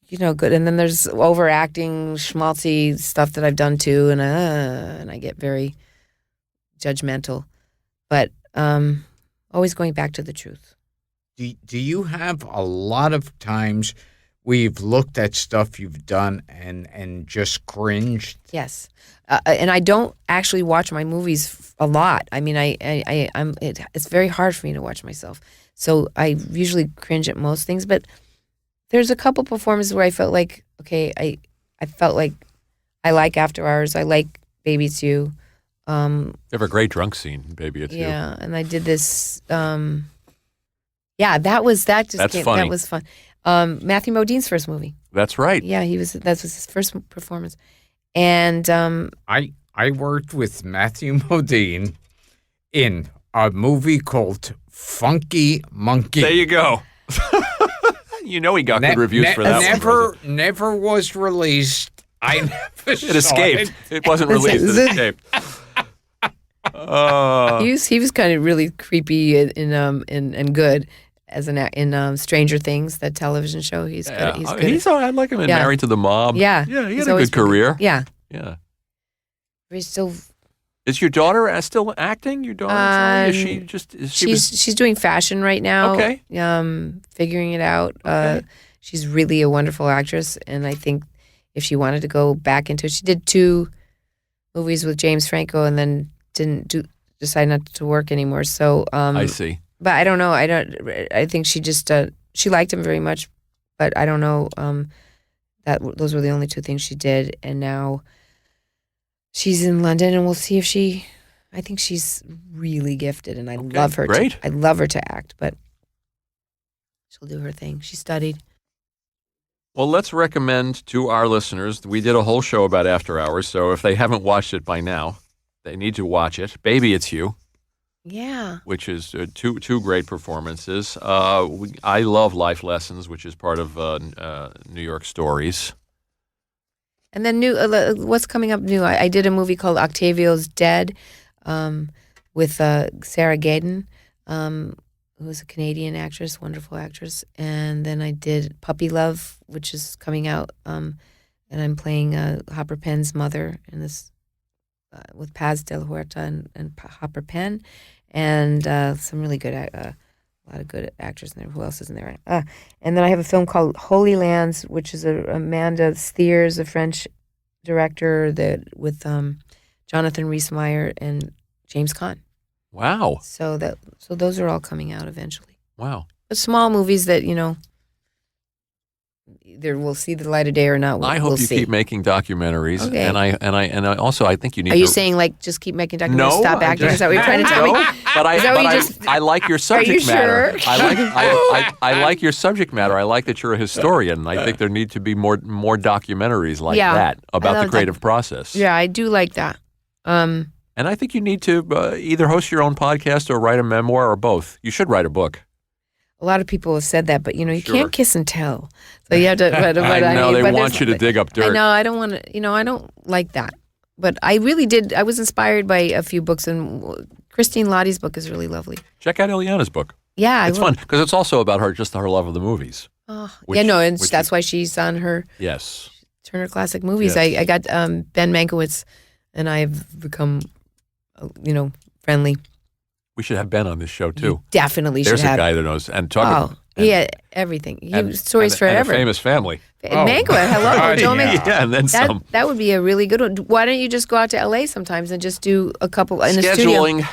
good. And then there's overacting, schmaltzy stuff that I've done too. And I get very judgmental, but always going back to the truth. Do you have a lot of times where you've looked at stuff you've done and just cringed? Yes, and I don't actually watch my movies a lot. I mean, it's very hard for me to watch myself, so I usually cringe at most things. But there's a couple performances where I felt like, okay, I felt like I like After Hours, I like Baby It's You. You have a great drunk scene, Baby It's You. Yeah, and I did this. That was fun. Matthew Modine's first movie. That's right. Yeah, that was his first performance. And I worked with Matthew Modine in a movie called Funky Monkey. There you go. You know he got good reviews for that one. Never was released. I never saw It escaped. It wasn't released. It escaped. He was kind of really creepy and good as in Stranger Things, that television show. He's good. I like him in Married to the Mob. Yeah, he had a good career. Yeah. He's still. Is your daughter still acting? Your daughter? She's doing fashion right now. Okay. Figuring it out. Okay. She's really a wonderful actress, and I think if she wanted to go back into it, she did 2 movies with James Franco, and then decide not to work anymore. So I see. But I don't know. I think she just she liked him very much, but I don't know that those were the only 2 things she did, and now she's in London, and we'll see if she. I think she's really gifted, and I love her. Great. I love her to act, but she'll do her thing. She studied. Well, let's recommend to our listeners. We did a whole show about After Hours, so if they haven't watched it by now, they need to watch it. Baby, It's You. Yeah. Which is two great performances. I love Life Lessons, which is part of New York Stories. And then what's coming up new? I did a movie called Octavio's Dead with Sarah Gaden, who was a Canadian actress, wonderful actress. And then I did Puppy Love, which is coming out, and I'm playing Hopper Penn's mother in this with Paz de la Huerta and Hopper Penn. And some really good, a lot of good actors in there. Who else is in there? And then I have a film called Holy Lands, which is Amanda Thiers, a French director, with Jonathan Rhys-Meyer and James Caan. Wow! So those are all coming out eventually. Wow! But small movies that either we'll see the light of day or not. I hope you keep making documentaries, okay. and I also I think you need. Are you saying just keep making documentaries? No, stop acting? Is that what you're trying to tell me? But I like your subject matter. Sure? I like your subject matter. I like that you're a historian. I think there need to be more documentaries like that about the creative process. Yeah, I do like that. And I think you need to either host your own podcast or write a memoir or both. You should write a book. A lot of people have said that, but you can't kiss and tell. So you have to. But I know they want you to dig up dirt. I know. I don't want to. I don't like that. But I really did. I was inspired by a few books, and Christine Lottie's book is really lovely. Check out Ileana's book. Yeah, it's fun because it's also about her love of the movies. That's why she's on her Turner Classic Movies. Yes. I got Ben Mankiewicz, and I've become, friendly. We should have Ben on this show too. You definitely There's should have. There's a guy that knows and talk. Everything. Stories forever. And a famous family. Mankiewicz, hello, Joe Mankiewicz. Yeah, and then some. That would be a really good one. Why don't you just go out to LA sometimes and just do a couple in the studio? Scheduling,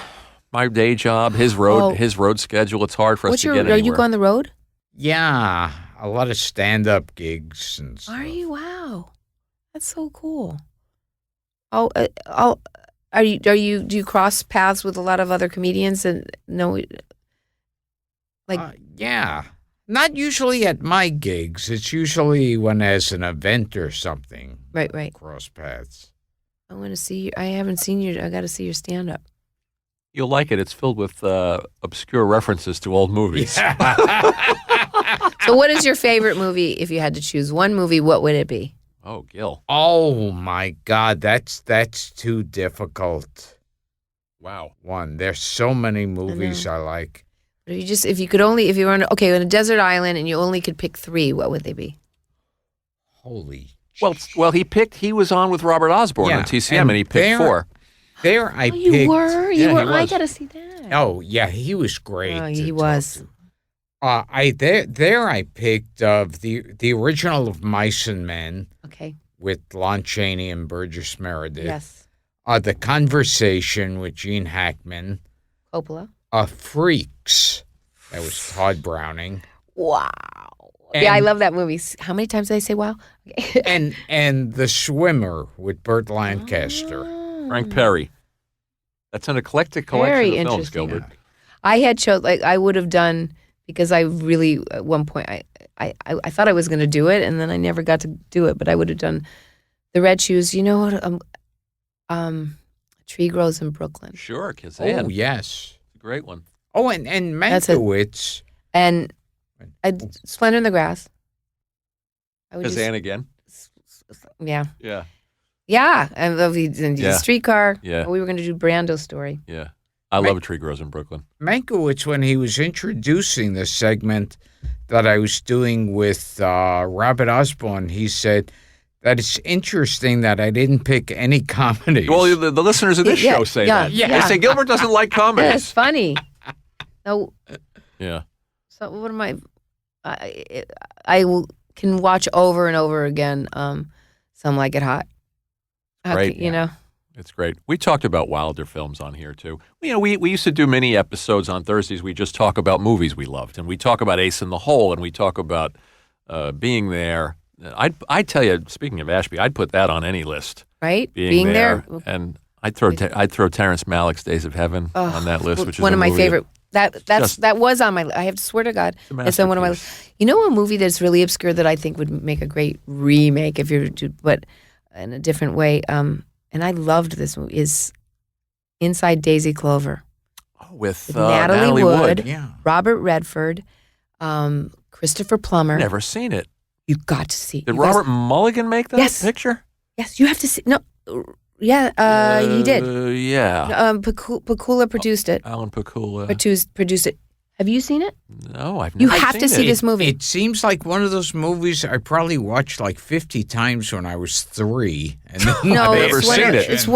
my day job, his road schedule. It's hard for us to get anywhere. Are you on the road? Yeah, a lot of stand-up gigs and stuff. Are you? Wow, that's so cool. Do you cross paths with a lot of other comedians and yeah, not usually at my gigs. It's usually when there's an event or something. Right. Cross paths. I want to see you. I haven't seen you. I got to see your stand-up. You'll like it. It's filled with obscure references to old movies. Yeah. So, what is your favorite movie? If you had to choose one movie, what would it be? Oh, Gil. Oh my God, that's too difficult. Wow. There's so many movies I like. If you were on a desert island and you only could pick 3, what would they be? Holy. Well, he was on with Robert Osborne on TCM, and he picked 4. There I picked. You were. I got to see that. Oh yeah, he was great. Oh, he was. I picked the original of Mice and Men. Okay. With Lon Chaney and Burgess Meredith. Yes. The Conversation with Gene Hackman. Coppola. Freaks. That was Todd Browning. Wow. I love that movie. How many times did I say wow? Okay. and The Swimmer with Burt Lancaster. Frank Perry. That's an eclectic collection of films, Gilbert. Yeah. I had I would have done, because I really, at one point, I thought I was going to do it, and then I never got to do it, but I would have done The Red Shoes. You know what? A Tree Grows in Brooklyn. Sure, Kazan. Oh, yes. It's a great one. Oh, and Mankiewicz. And Splendor in the Grass. I would Kazan again. Yeah. Yeah. Yeah. I love the streetcar. Yeah. We were going to do Brando's story. Yeah. I love A Tree Grows in Brooklyn. Mankiewicz, when he was introducing the segment that I was doing with Robert Osborne, he said that it's interesting that I didn't pick any comedies. Well, the listeners of this show say that. Yeah. They say Gilbert doesn't like comedies. Yeah, it's funny. No. Yeah. So what am I? Can watch over and over again. Some Like It Hot. Great. You know. It's great. We talked about Wilder films on here too. We used to do mini episodes on Thursdays. We just talk about movies we loved, and we talk about Ace in the Hole, and we talk about being there. I'd tell you, speaking of Ashby, I'd put that on any list. Right, being there, and I'd throw Terrence Malick's Days of Heaven on that list, which is one of my favorite. That was on my. I have to swear to God, it's on one of my. You know, a movie that's really obscure that I think would make a great remake if you're, but in a different way. And I loved this movie, is Inside Daisy Clover. With Natalie Wood, Yeah. Robert Redford, Christopher Plummer. Never seen it. You got to see. Did Robert Mulligan make that picture? Yes, you have to see. No, yeah, he did. Yeah. Pakula produced it. Alan Pakula. Produced it. Have you seen it? No, I've never You seen have to see this movie. It seems like one of those movies I probably watched like 50 times when I was 3. And then No, I've never seen it. It's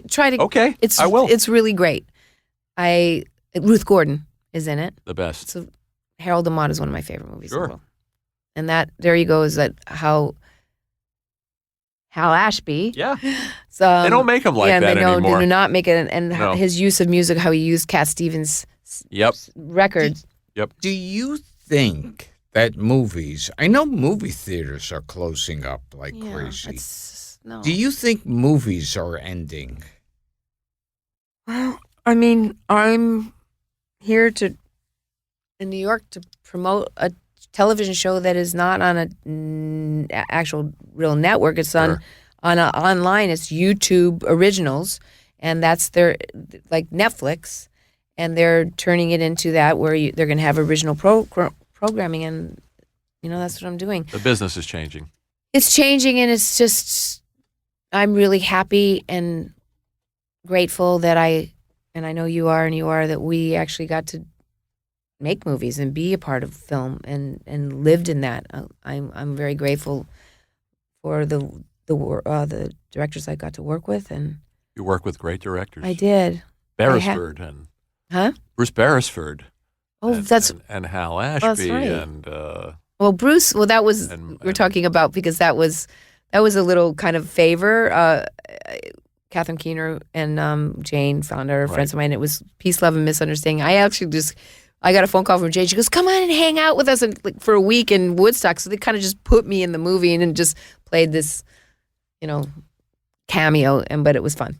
try to. Okay, It's I will. It's really great. Ruth Gordon is in it. The best. So Harold and Maude is one of my favorite movies. Sure. In the world. And that there you go is that how Hal Ashby. Yeah. They don't make him like that anymore. They do not make it. And No. his use of music, how he used Cat Stevens' records. Do you think that movies, I know movie theaters are closing up like crazy. No. Do you think movies are ending? Well, I mean, I'm here in New York to promote a television show that is not on a actual real network. It's online. It's YouTube originals, and that's their like Netflix, and they're turning it into that where they're going to have original programming, and that's what I'm doing. The business is changing. It's changing, and it's just I'm really happy and grateful that I know you are, that we actually got to make movies and be a part of film and lived in that. I'm very grateful for the directors I got to work with, and You work with great directors. I did. Beresford and Bruce Beresford. Oh, and Hal Ashby that's right. and Bruce. Well, that was we're talking about because that was a little kind of favor. Catherine Keener and Jane Fonda are friends of mine. It was Peace, Love, and Misunderstanding. I got a phone call from Jane. She goes, "Come on and hang out with us for a week in Woodstock." So they kind of just put me in the movie and just played this, cameo. But it was fun.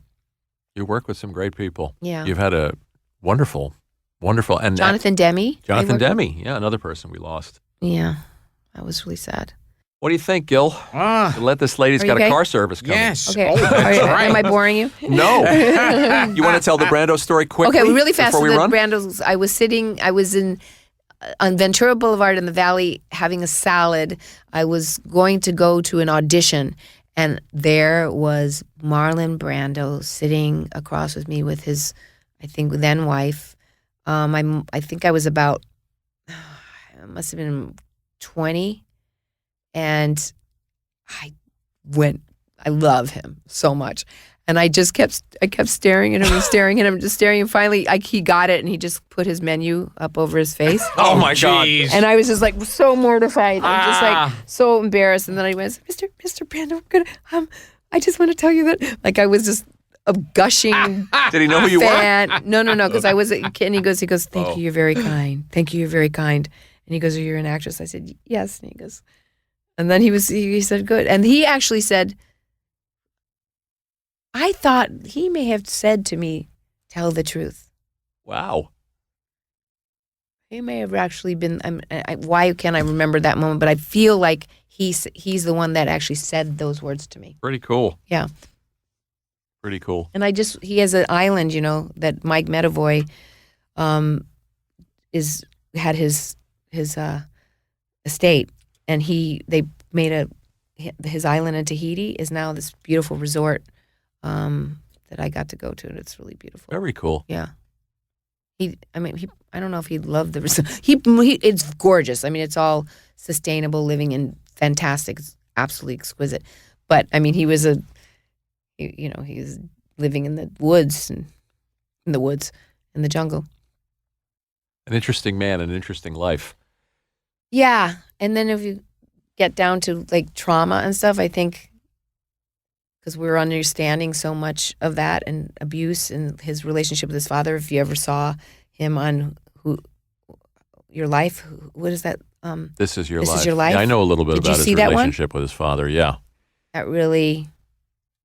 You work with some great people. Yeah. You've had a wonderful, and Jonathan Demme. Another person we lost. Yeah, that was really sad. What do you think, Gil? Let this lady's got a car service coming. Yes. Okay. Oh, that's right. Am I boring you? No. You want to tell the Brando story quickly? Okay, really fast. Before we run? Brando's. I was on Ventura Boulevard in the Valley having a salad. I was going to go to an audition, and there was Marlon Brando sitting across with me with his, I think, then wife. I think I was about, I must have been 20. And I love him so much. And I kept staring at him and staring at him, just staring. And finally, he got it, and he just put his menu up over his face. Oh my God! And I was just like so mortified. I'm just like so embarrassed. And then I went, Mr. Brando, I just want to tell you that. Like I was just a gushing. Did he know who you were? No, because I was a kid. And he goes, "Thank you, you're very kind. Thank you, you're very kind." And he goes, "You're an actress." I said, "Yes." And he goes. And then he said, "Good." And he actually said, I thought he may have said to me, "Tell the truth." Wow. He may have actually been, why can't I remember that moment? But I feel like he's the one that actually said those words to me. Pretty cool. Yeah. Pretty cool. And he has an island, that Mike Medavoy had his his estate, and they made his island in Tahiti is now this beautiful resort that I got to go to, and it's really beautiful. Very cool. Yeah. I don't know if he loved the resort. It's gorgeous. I mean, it's all sustainable living and fantastic. It's absolutely exquisite. But I mean, he was living in the woods in the jungle. An interesting man, an interesting life. Yeah, and then if you get down to like trauma and stuff, I think because we're understanding so much of that and abuse and his relationship with his father. If you ever saw him on Your Life, what is that? This Is Your Life. This Is Your Life. Yeah, I know a little bit Did you about his see that one? relationship with his father. Yeah, That really,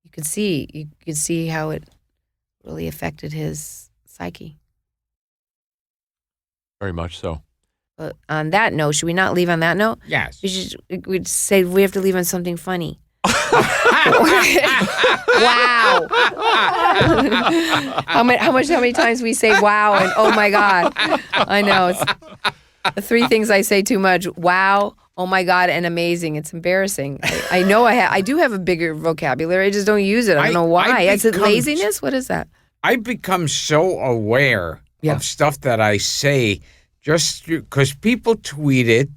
you could see how it really affected his psyche. very much so. But on that note, should we not leave on that note? Yes. We'd say we have to leave on something funny. Wow. How many times we say wow and oh my God. I know. It's the three things I say too much. Wow, oh my God, and amazing. It's embarrassing. I know I do have a bigger vocabulary. I just don't use it. I don't know why. Is it laziness? What is that? I become so aware of stuff that I say just because people tweet it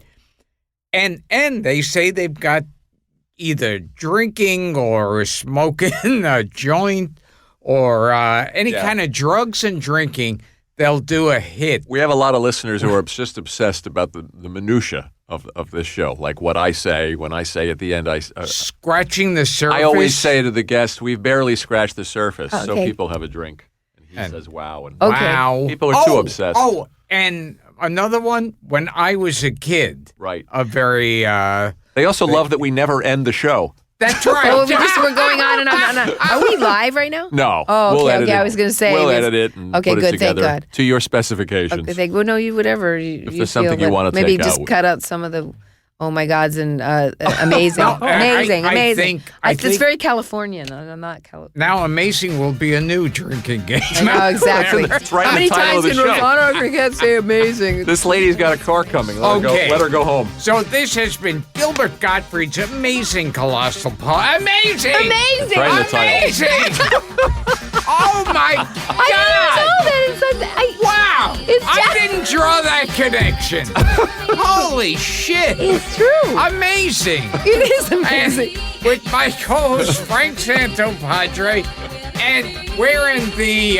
and they say they've got either drinking or smoking a joint or any kind of drugs and drinking. They'll do a hit. We have a lot of listeners who are just obsessed about the minutia of this show, like what I say when I say at the end. Scratching the surface. I always say to the guest, we've barely scratched the surface, Okay. so people have a drink. And he says, wow. And Wow. People are too obsessed. Oh, and another one, when I was a kid. Right. A very... They also love that we never end the show. That's right. Oh, we're going on and on and on. Are we live right now? No. Oh, we'll okay. edit Okay, it. I was going to say. We'll edit it and okay, put it good. together Thank God. to your specifications. Okay, well, no, you whatever. You there's something feel you wanna maybe take just out. cut out some of the oh my gods and amazing, No, amazing, I amazing. think- It's very Californian. I'm not Californian. Now amazing will be a new drinking game. No, exactly. That's right How in many the title times of the can show. Rosanna Arquette say amazing? This lady's got a car coming. Okay. Let her go home. So this has been Gilbert Gottfried's amazing Colossal Pod. Amazing! Amazing! Right in the title. Amazing! Oh my I God! didn't know that. Wow! It's I just- didn't draw that connection. Holy shit! It's true. Amazing! It is And amazing. with my co-host Frank Santopadre, and we're in the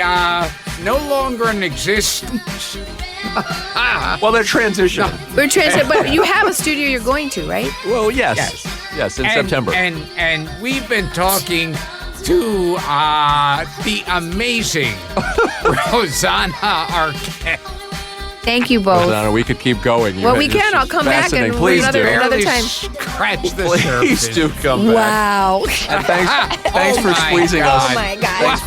no longer in existence. Well, they're transitioning. We're transit, but you have a studio you're going to, right? Well, yes. Yes, in September. And we've been talking to the amazing Rosanna Arquette. Thank you both. Rosanna, we could keep going. Well, we can. I'll come back and Please another- do. another Barely time. scratch the Please surface. do come back. Wow. And thanks Oh for my squeezing God. Oh us. my God.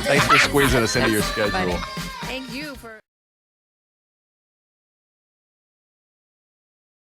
Thanks for squeezing us into your schedule. Funny. Thank you for.